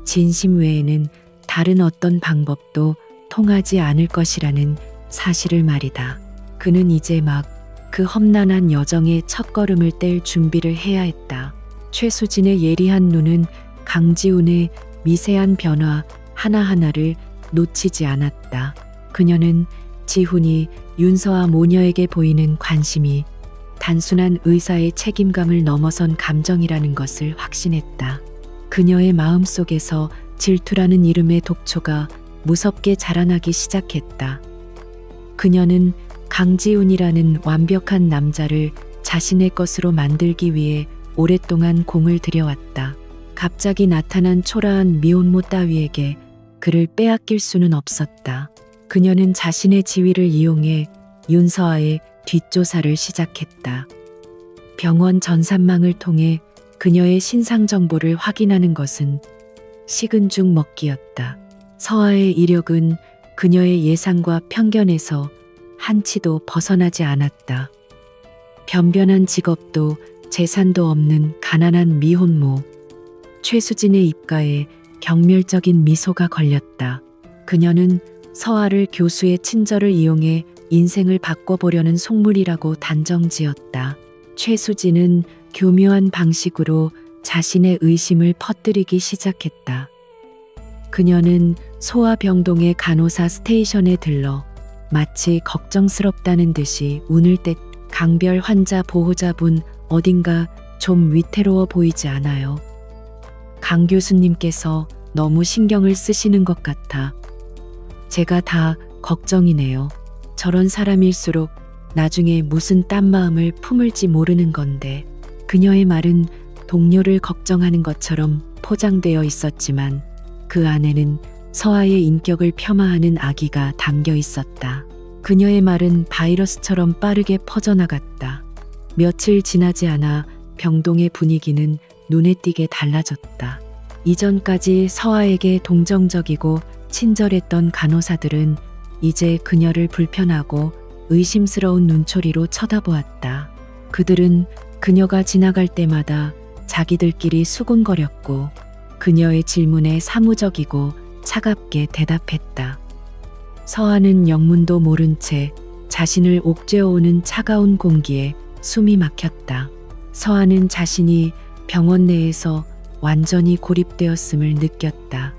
진심 외에는 다른 어떤 방법도 통하지 않을 것이라는 사실을 말이다. 그는 이제 막 그 험난한 여정의 첫걸음을 뗄 준비를 해야 했다. 최수진의 예리한 눈은 강지훈의 미세한 변화 하나하나를 놓치지 않았다. 그녀는 지훈이 윤서아 모녀에게 보이는 관심이 단순한 의사의 책임감을 넘어선 감정이라는 것을 확신했다. 그녀의 마음속에서 질투라는 이름의 독초가 무섭게 자라나기 시작했다. 그녀는 강지훈이라는 완벽한 남자를 자신의 것으로 만들기 위해 오랫동안 공을 들여왔다. 갑자기 나타난 초라한 미혼모 따위에게 그를 빼앗길 수는 없었다. 그녀는 자신의 지위를 이용해 윤서아의 뒷조사를 시작했다. 병원 전산망을 통해 그녀의 신상 정보를 확인하는 것은 식은 죽 먹기였다. 서아의 이력은 그녀의 예상과 편견에서 한치도 벗어나지 않았다. 변변한 직업도 재산도 없는 가난한 미혼모. 최수진의 입가에 경멸적인 미소가 걸렸다. 그녀는 서아를 교수의 친절을 이용해 인생을 바꿔보려는 속물이라고 단정지었다. 최수진은 교묘한 방식으로 자신의 의심을 퍼뜨리기 시작했다. 그녀는 소아병동의 간호사 스테이션에 들러 마치 걱정스럽다는 듯이 운을 뗐 강별 환자 보호자분 어딘가 좀 위태로워 보이지 않아요? 강 교수님께서 너무 신경을 쓰시는 것 같아. 제가 다 걱정이네요. 저런 사람일수록 나중에 무슨 딴 마음을 품을지 모르는 건데. 그녀의 말은 동료를 걱정하는 것처럼 포장되어 있었지만 그 안에는 서아의 인격을 폄하하는 악의가 담겨 있었다. 그녀의 말은 바이러스처럼 빠르게 퍼져나갔다. 며칠 지나지 않아 병동의 분위기는 눈에 띄게 달라졌다. 이전까지 서아에게 동정적이고 친절했던 간호사들은 이제 그녀를 불편하고 의심스러운 눈초리로 쳐다보았다. 그들은 그녀가 지나갈 때마다 자기들끼리 수군거렸고 그녀의 질문에 사무적이고 차갑게 대답했다. 서아는 영문도 모른 채 자신을 옥죄어오는 차가운 공기에 숨이 막혔다. 서아는 자신이 병원 내에서 완전히 고립되었음을 느꼈다.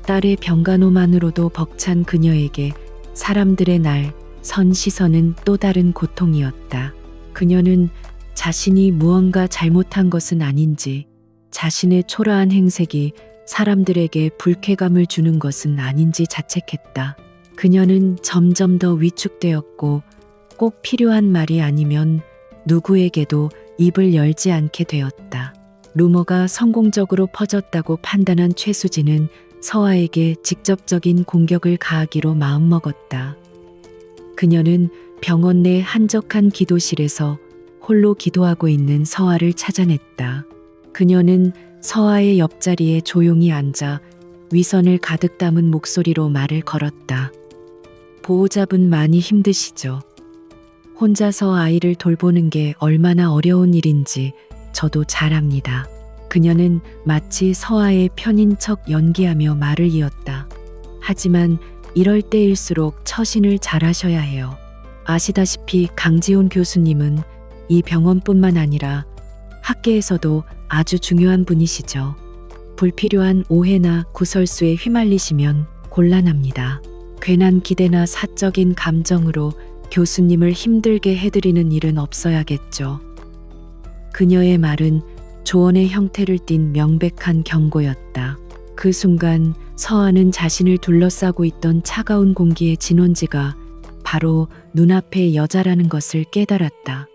딸의 병간호만으로도 벅찬 그녀에게 사람들의 날 선 시선은 또 다른 고통이었다. 그녀는 자신이 무언가 잘못한 것은 아닌지, 자신의 초라한 행색이 사람들에게 불쾌감을 주는 것은 아닌지 자책했다. 그녀는 점점 더 위축되었고 꼭 필요한 말이 아니면 누구에게도 입을 열지 않게 되었다. 루머가 성공적으로 퍼졌다고 판단한 최수진은 서아에게 직접적인 공격을 가하기로 마음먹었다. 그녀는 병원 내 한적한 기도실에서 홀로 기도하고 있는 서아를 찾아냈다. 그녀는 서아의 옆자리에 조용히 앉아 위선을 가득 담은 목소리로 말을 걸었다. 보호자분 많이 힘드시죠? 혼자서 아이를 돌보는 게 얼마나 어려운 일인지 저도 잘 압니다. 그녀는 마치 서아의 편인 척 연기하며 말을 이었다. 하지만 이럴 때일수록 처신을 잘하셔야 해요. 아시다시피 강지훈 교수님은 이 병원뿐만 아니라 학계에서도 아주 중요한 분이시죠. 불필요한 오해나 구설수에 휘말리시면 곤란합니다. 괜한 기대나 사적인 감정으로 교수님을 힘들게 해드리는 일은 없어야겠죠. 그녀의 말은 조언의 형태를 띤 명백한 경고였다. 그 순간 서아는 자신을 둘러싸고 있던 차가운 공기의 진원지가 바로 눈앞의 여자라는 것을 깨달았다.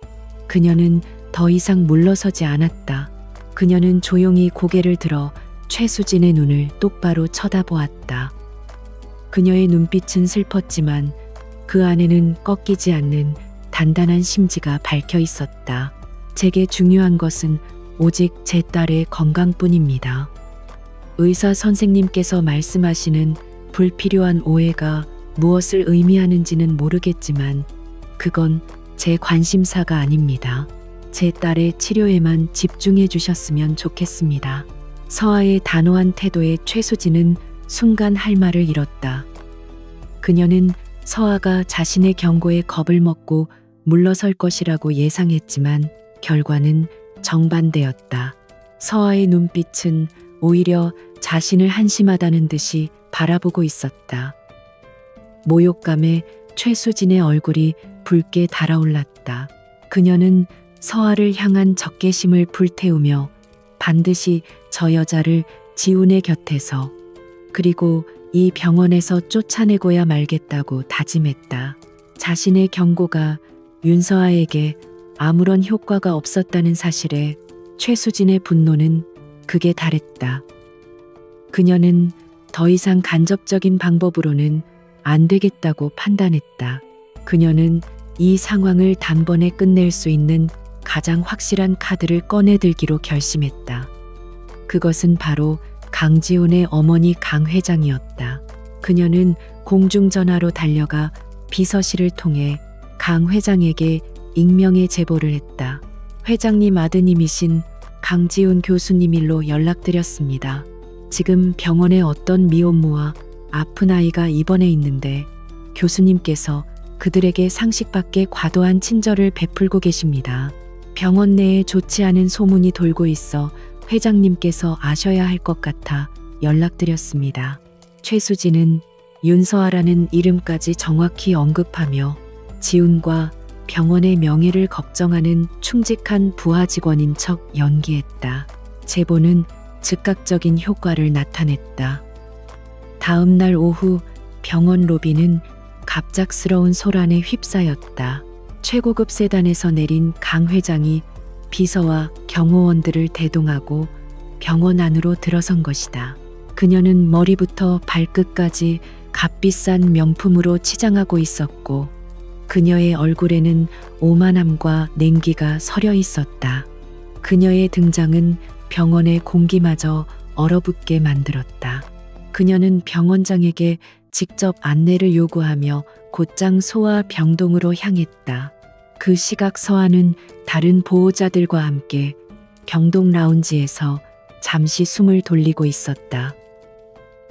그녀는 더 이상 물러서지 않았다. 그녀는 조용히 고개를 들어 최수진의 눈을 똑바로 쳐다보았다. 그녀의 눈빛은 슬펐지만 그 안에는 꺾이지 않는 단단한 심지가 밝혀 있었다. 제게 중요한 것은 오직 제 딸의 건강뿐입니다. 의사 선생님께서 말씀하시는 불필요한 오해가 무엇을 의미하는지는 모르겠지만 그건 제 관심사가 아닙니다. 제 딸의 치료에만 집중해 주셨으면 좋겠습니다. 서아의 단호한 태도에 최수진은 순간 할 말을 잃었다. 그녀는 서아가 자신의 경고에 겁을 먹고 물러설 것이라고 예상했지만 결과는 정반대였다. 서아의 눈빛은 오히려 자신을 한심하다는 듯이 바라보고 있었다. 모욕감에 최수진의 얼굴이 붉게 달아올랐다. 그녀는 서아를 향한 적개심을 불태우며 반드시 저 여자를 지훈의 곁에서 그리고 이 병원에서 쫓아내고야 말겠다고 다짐했다. 자신의 경고가 윤서아에게 아무런 효과가 없었다는 사실에 최수진의 분노는 극에 달했다. 그녀는 더 이상 간접적인 방법으로는 안 되겠다고 판단했다. 그녀는 이 상황을 단번에 끝낼 수 있는 가장 확실한 카드를 꺼내들기로 결심했다. 그것은 바로 강지훈의 어머니 강 회장이었다. 그녀는 공중전화로 달려가 비서실을 통해 강 회장에게 익명의 제보를 했다. 회장님 아드님이신 강지훈 교수님 일로 연락드렸습니다. 지금 병원에 어떤 미혼모와 아픈 아이가 입원해 있는데 교수님께서 그들에게 상식밖에 과도한 친절을 베풀고 계십니다. 병원 내에 좋지 않은 소문이 돌고 있어 회장님께서 아셔야 할 것 같아 연락드렸습니다. 최수진은 윤서아라는 이름까지 정확히 언급하며 지훈과 병원의 명예를 걱정하는 충직한 부하 직원인 척 연기했다. 제보는 즉각적인 효과를 나타냈다. 다음 날 오후 병원 로비는 갑작스러운 소란에 휩싸였다. 최고급 세단에서 내린 강 회장이 비서와 경호원들을 대동하고 병원 안으로 들어선 것이다. 그녀는 머리부터 발끝까지 값비싼 명품으로 치장하고 있었고 그녀의 얼굴에는 오만함과 냉기가 서려 있었다. 그녀의 등장은 병원의 공기마저 얼어붙게 만들었다. 그녀는 병원장에게 직접 안내를 요구하며 곧장 소아 병동으로 향했다. 그 시각 서아는 다른 보호자들과 함께 병동 라운지에서 잠시 숨을 돌리고 있었다.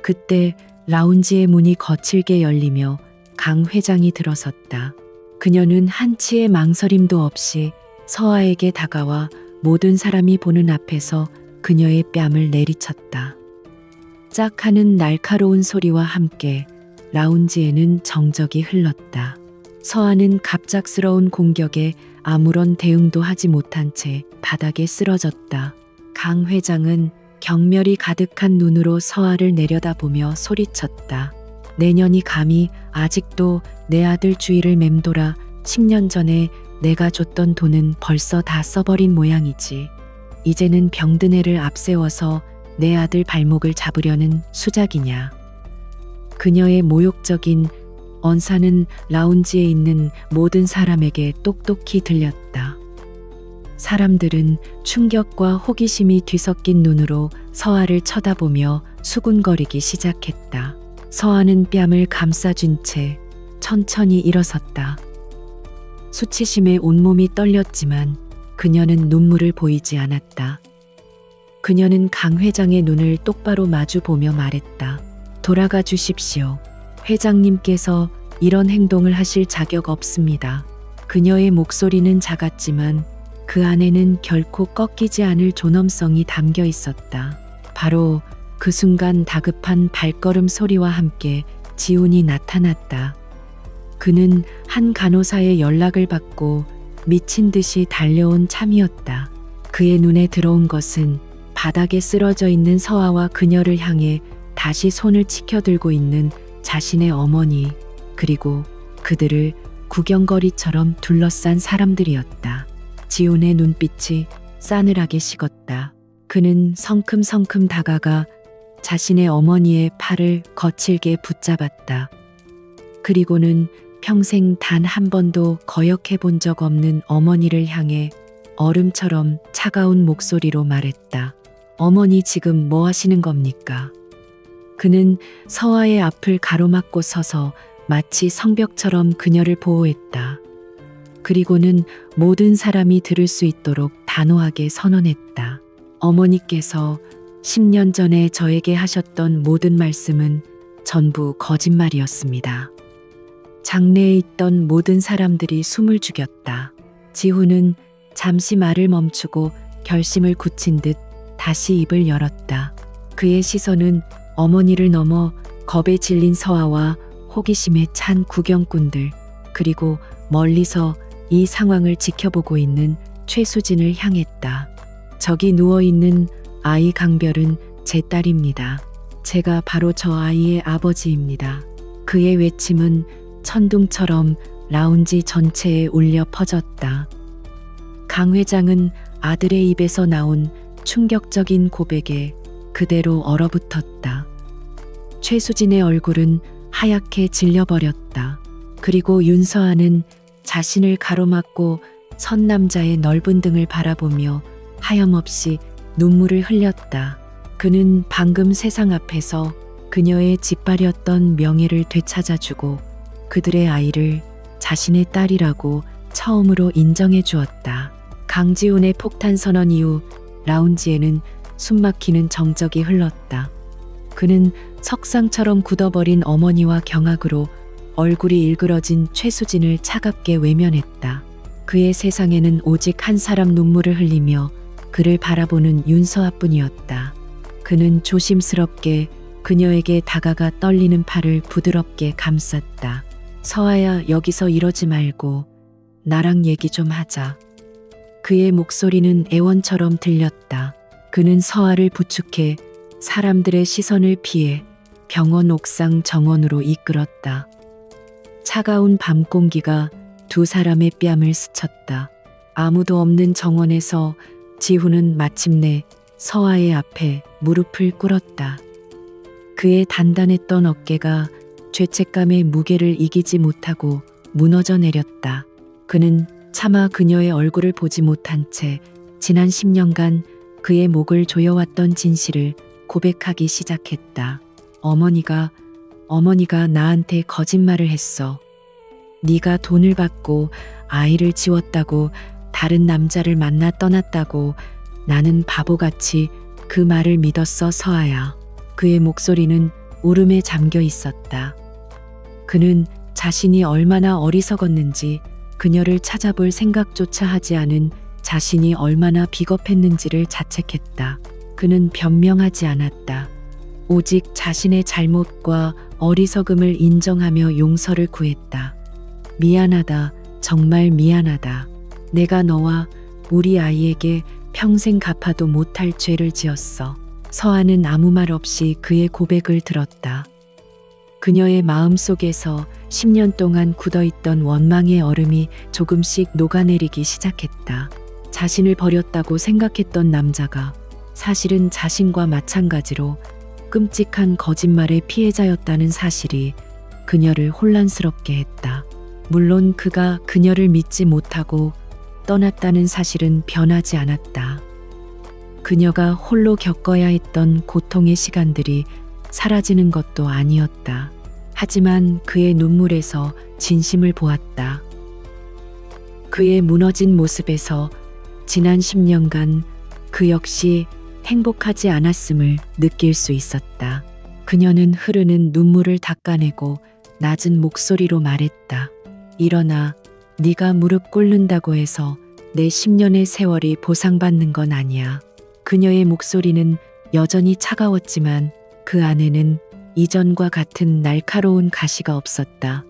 그때 라운지의 문이 거칠게 열리며 강 회장이 들어섰다. 그녀는 한치의 망설임도 없이 서아에게 다가와 모든 사람이 보는 앞에서 그녀의 뺨을 내리쳤다. 짝 하는 날카로운 소리와 함께 라운지에는 정적이 흘렀다. 서아는 갑작스러운 공격에 아무런 대응도 하지 못한 채 바닥에 쓰러졌다. 강 회장은 경멸이 가득한 눈으로 서아를 내려다보며 소리쳤다. 내년이 감히 아직도 내 아들 주위를 맴돌아 10년 전에 내가 줬던 돈은 벌써 다 써버린 모양이지. 이제는 병든 애를 앞세워서 내 아들 발목을 잡으려는 수작이냐. 그녀의 모욕적인 언사는 라운지에 있는 모든 사람에게 똑똑히 들렸다. 사람들은 충격과 호기심이 뒤섞인 눈으로 서아를 쳐다보며 수군거리기 시작했다. 서아는 뺨을 감싸준 채 천천히 일어섰다. 수치심에 온몸이 떨렸지만 그녀는 눈물을 보이지 않았다. 그녀는 강 회장의 눈을 똑바로 마주보며 말했다. 돌아가 주십시오. 회장님께서 이런 행동을 하실 자격 없습니다. 그녀의 목소리는 작았지만 그 안에는 결코 꺾이지 않을 존엄성이 담겨 있었다. 바로 그 순간 다급한 발걸음 소리와 함께 지훈이 나타났다. 그는 한 간호사의 연락을 받고 미친 듯이 달려온 참이었다. 그의 눈에 들어온 것은 바닥에 쓰러져 있는 서아와 그녀를 향해 다시 손을 치켜들고 있는 자신의 어머니, 그리고 그들을 구경거리처럼 둘러싼 사람들이었다. 지훈의 눈빛이 싸늘하게 식었다. 그는 성큼성큼 다가가 자신의 어머니의 팔을 거칠게 붙잡았다. 그리고는 평생 단 한 번도 거역해 본 적 없는 어머니를 향해 얼음처럼 차가운 목소리로 말했다. 어머니 지금 뭐 하시는 겁니까? 그는 서아의 앞을 가로막고 서서 마치 성벽처럼 그녀를 보호했다. 그리고는 모든 사람이 들을 수 있도록 단호하게 선언했다. 어머니께서 10년 전에 저에게 하셨던 모든 말씀은 전부 거짓말이었습니다. 장내에 있던 모든 사람들이 숨을 죽였다. 지훈은 잠시 말을 멈추고 결심을 굳힌 듯 다시 입을 열었다. 그의 시선은 어머니를 넘어 겁에 질린 서아와 호기심에 찬 구경꾼들, 그리고 멀리서 이 상황을 지켜보고 있는 최수진을 향했다. 저기 누워있는 아이 강별은 제 딸입니다. 제가 바로 저 아이의 아버지입니다. 그의 외침은 천둥처럼 라운지 전체에 울려 퍼졌다. 강 회장은 아들의 입에서 나온 충격적인 고백에 그대로 얼어붙었다. 최수진의 얼굴은 하얗게 질려버렸다. 그리고 윤서아는 자신을 가로막고 선 남자의 넓은 등을 바라보며 하염없이 눈물을 흘렸다. 그는 방금 세상 앞에서 그녀의 짓밟았던 명예를 되찾아주고 그들의 아이를 자신의 딸이라고 처음으로 인정해 주었다. 강지훈의 폭탄 선언 이후 라운지에는 숨막히는 정적이 흘렀다. 그는 석상처럼 굳어버린 어머니와 경악으로 얼굴이 일그러진 최수진을 차갑게 외면했다. 그의 세상에는 오직 한 사람 눈물을 흘리며 그를 바라보는 윤서아뿐이었다. 그는 조심스럽게 그녀에게 다가가 떨리는 팔을 부드럽게 감쌌다. 서아야, 여기서 이러지 말고 나랑 얘기 좀 하자. 그의 목소리는 애원처럼 들렸다. 그는 서아를 부축해 사람들의 시선을 피해 병원 옥상 정원으로 이끌었다. 차가운 밤 공기가 두 사람의 뺨을 스쳤다. 아무도 없는 정원에서 지훈은 마침내 서아의 앞에 무릎을 꿇었다. 그의 단단했던 어깨가 죄책감의 무게를 이기지 못하고 무너져 내렸다. 그는 차마 그녀의 얼굴을 보지 못한 채 지난 10년간 그의 목을 조여왔던 진실을 고백하기 시작했다. 어머니가 나한테 거짓말을 했어. 네가 돈을 받고 아이를 지웠다고, 다른 남자를 만나 떠났다고. 나는 바보같이 그 말을 믿었어, 서아야. 그의 목소리는 울음에 잠겨 있었다. 그는 자신이 얼마나 어리석었는지, 그녀를 찾아볼 생각조차 하지 않은 자신이 얼마나 비겁했는지를 자책했다. 그는 변명하지 않았다. 오직 자신의 잘못과 어리석음을 인정하며 용서를 구했다. 미안하다. 정말 미안하다. 내가 너와 우리 아이에게 평생 갚아도 못할 죄를 지었어. 서아는 아무 말 없이 그의 고백을 들었다. 그녀의 마음 속에서 10년 동안 굳어있던 원망의 얼음이 조금씩 녹아내리기 시작했다. 자신을 버렸다고 생각했던 남자가 사실은 자신과 마찬가지로 끔찍한 거짓말의 피해자였다는 사실이 그녀를 혼란스럽게 했다. 물론 그가 그녀를 믿지 못하고 떠났다는 사실은 변하지 않았다. 그녀가 홀로 겪어야 했던 고통의 시간들이 사라지는 것도 아니었다. 하지만 그의 눈물에서 진심을 보았다. 그의 무너진 모습에서 지난 10년간 그 역시 행복하지 않았음을 느낄 수 있었다. 그녀는 흐르는 눈물을 닦아내고 낮은 목소리로 말했다. 일어나. 네가 무릎 꿇는다고 해서 내 10년의 세월이 보상받는 건 아니야. 그녀의 목소리는 여전히 차가웠지만 그 안에는 이전과 같은 날카로운 가시가 없었다.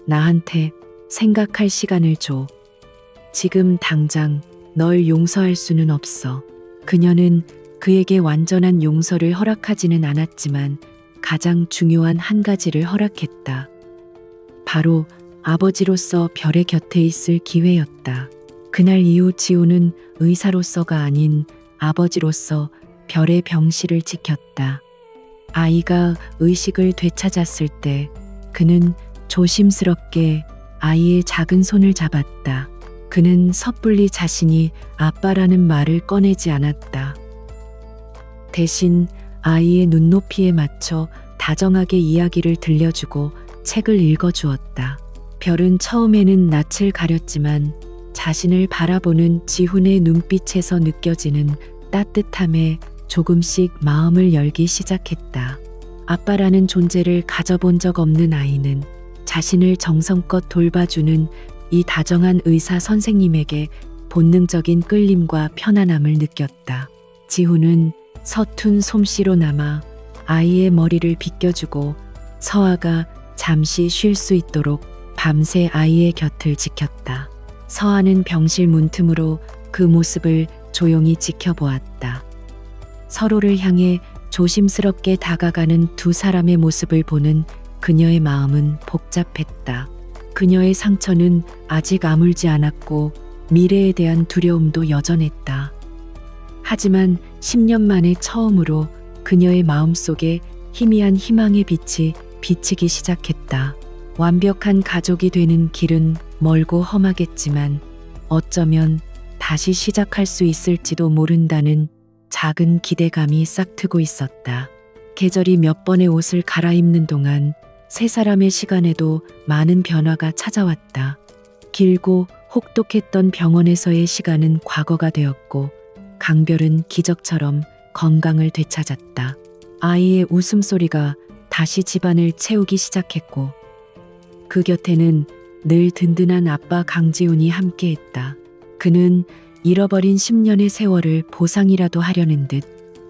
나한테 생각할 시간을 줘. 지금 당장 널 용서할 수는 없어. 그녀는 그에게 완전한 용서를 허락하지는 않았지만 가장 중요한 한 가지를 허락했다. 바로 아버지로서 별의 곁에 있을 기회였다. 그날 이후 지우는 의사로서가 아닌 아버지로서 별의 병실을 지켰다. 아이가 의식을 되찾았을 때 그는 조심스럽게 아이의 작은 손을 잡았다. 그는 섣불리 자신이 아빠라는 말을 꺼내지 않았다. 대신 아이의 눈높이에 맞춰 다정하게 이야기를 들려주고 책을 읽어주었다. 별은 처음에는 낯을 가렸지만 자신을 바라보는 지훈의 눈빛에서 느껴지는 따뜻함에 조금씩 마음을 열기 시작했다. 아빠라는 존재를 가져본 적 없는 아이는 자신을 정성껏 돌봐주는 이 다정한 의사 선생님에게 본능적인 끌림과 편안함을 느꼈다. 지훈은 서툰 솜씨로 남아 아이의 머리를 빗겨주고 서아가 잠시 쉴 수 있도록 밤새 아이의 곁을 지켰다. 서아는 병실 문틈으로 그 모습을 조용히 지켜보았다. 서로를 향해 조심스럽게 다가가는 두 사람의 모습을 보는 그녀의 마음은 복잡했다. 그녀의 상처는 아직 아물지 않았고 미래에 대한 두려움도 여전했다. 하지만 10년 만에 처음으로 그녀의 마음속에 희미한 희망의 빛이 비치기 시작했다. 완벽한 가족이 되는 길은 멀고 험하겠지만 어쩌면 다시 시작할 수 있을지도 모른다는 작은 기대감이 싹트고 있었다. 계절이 몇 번의 옷을 갈아입는 동안 세 사람의 시간에도 많은 변화가 찾아왔다. 길고 혹독했던 병원에서의 시간은 과거가 되었고 강별은 기적처럼 건강을 되찾았다. 아이의 웃음소리가 다시 집안을 채우기 시작했고 그 곁에는 늘 든든한 아빠 강지훈이 함께했다. 그는 잃어버린 10년의 세월을 보상이라도 하려는 듯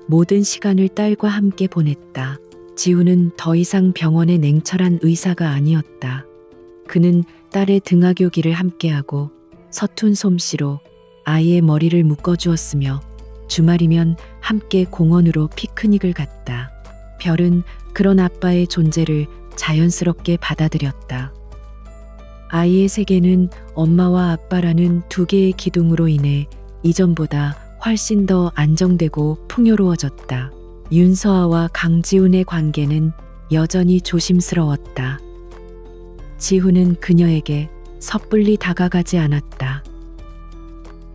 모든 시간을 딸과 함께 보냈다. 지훈은 더 이상 병원의 냉철한 의사가 아니었다. 그는 딸의 등하교기를 함께하고 서툰 솜씨로 아이의 머리를 묶어주었으며 주말이면 함께 공원으로 피크닉을 갔다. 별은 그런 아빠의 존재를 자연스럽게 받아들였다. 아이의 세계는 엄마와 아빠라는 두 개의 기둥으로 인해 이전보다 훨씬 더 안정되고 풍요로워졌다. 윤서아와 강지훈의 관계는 여전히 조심스러웠다. 지훈은 그녀에게 섣불리 다가가지 않았다.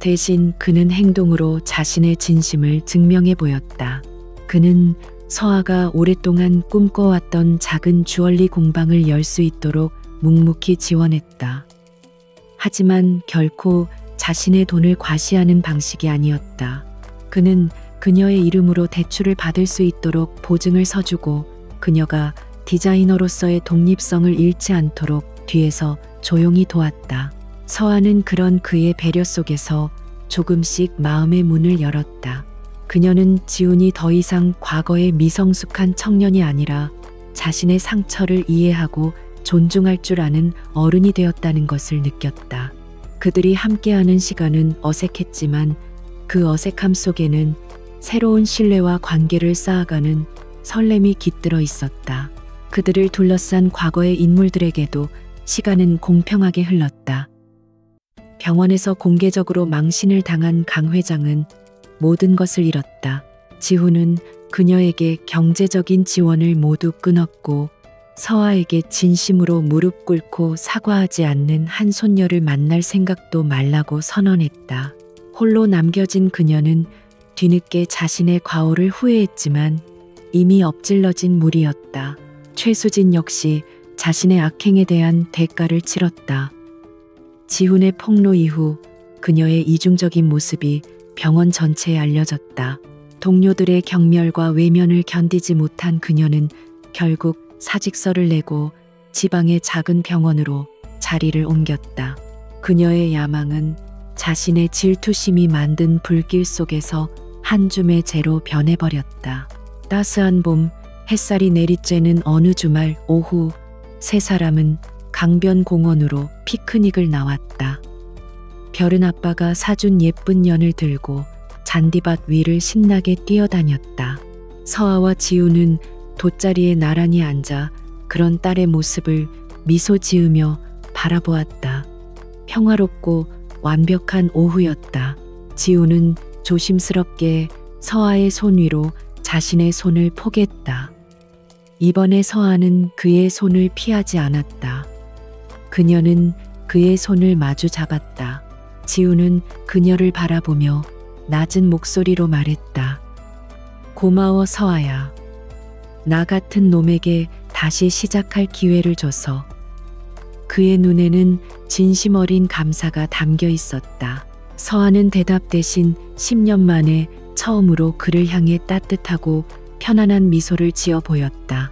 대신 그는 행동으로 자신의 진심을 증명해 보였다. 그는 서아가 오랫동안 꿈꿔왔던 작은 주얼리 공방을 열 수 있도록 묵묵히 지원했다. 하지만 결코 자신의 돈을 과시하는 방식이 아니었다. 그는 그녀의 이름으로 대출을 받을 수 있도록 보증을 서주고 그녀가 디자이너로서의 독립성을 잃지 않도록 뒤에서 조용히 도왔다. 서아는 그런 그의 배려 속에서 조금씩 마음의 문을 열었다. 그녀는 지훈이 더 이상 과거의 미성숙한 청년이 아니라 자신의 상처를 이해하고 존중할 줄 아는 어른이 되었다는 것을 느꼈다. 그들이 함께하는 시간은 어색했지만 그 어색함 속에는 새로운 신뢰와 관계를 쌓아가는 설렘이 깃들어 있었다. 그들을 둘러싼 과거의 인물들에게도 시간은 공평하게 흘렀다. 병원에서 공개적으로 망신을 당한 강 회장은 모든 것을 잃었다. 지훈은 그녀에게 경제적인 지원을 모두 끊었고 서아에게 진심으로 무릎 꿇고 사과하지 않는 한 손녀를 만날 생각도 말라고 선언했다. 홀로 남겨진 그녀는 뒤늦게 자신의 과오를 후회했지만 이미 엎질러진 물이었다. 최수진 역시 자신의 악행에 대한 대가를 치렀다. 지훈의 폭로 이후 그녀의 이중적인 모습이 병원 전체에 알려졌다. 동료들의 경멸과 외면을 견디지 못한 그녀는 결국 사직서를 내고 지방의 작은 병원으로 자리를 옮겼다. 그녀의 야망은 자신의 질투심이 만든 불길 속에서 한 줌의 재로 변해버렸다. 따스한 봄, 햇살이 내리쬐는 어느 주말 오후 세 사람은 강변 공원으로 피크닉을 나왔다. 별은 아빠가 사준 예쁜 연을 들고 잔디밭 위를 신나게 뛰어다녔다. 서아와 지우는 돗자리에 나란히 앉아 그런 딸의 모습을 미소 지으며 바라보았다. 평화롭고 완벽한 오후였다. 지우는 조심스럽게 서아의 손 위로 자신의 손을 포겠다. 이번에 서아는 그의 손을 피하지 않았다. 그녀는 그의 손을 마주 잡았다. 지우는 그녀를 바라보며 낮은 목소리로 말했다. 고마워 서아야. 나 같은 놈에게 다시 시작할 기회를 줘서. 그의 눈에는 진심 어린 감사가 담겨 있었다. 서아는 대답 대신 10년 만에 처음으로 그를 향해 따뜻하고 편안한 미소를 지어 보였다.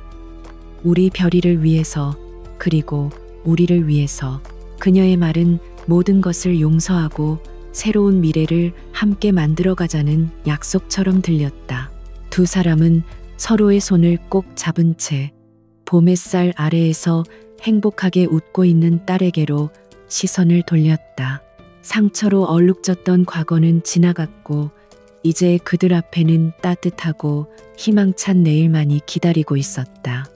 우리 별이를 위해서, 그리고 우리를 위해서. 그녀의 말은 모든 것을 용서하고 새로운 미래를 함께 만들어가자는 약속처럼 들렸다. 두 사람은 서로의 손을 꼭 잡은 채 봄 햇살 아래에서 행복하게 웃고 있는 딸에게로 시선을 돌렸다. 상처로 얼룩졌던 과거는 지나갔고 이제 그들 앞에는 따뜻하고 희망찬 내일만이 기다리고 있었다.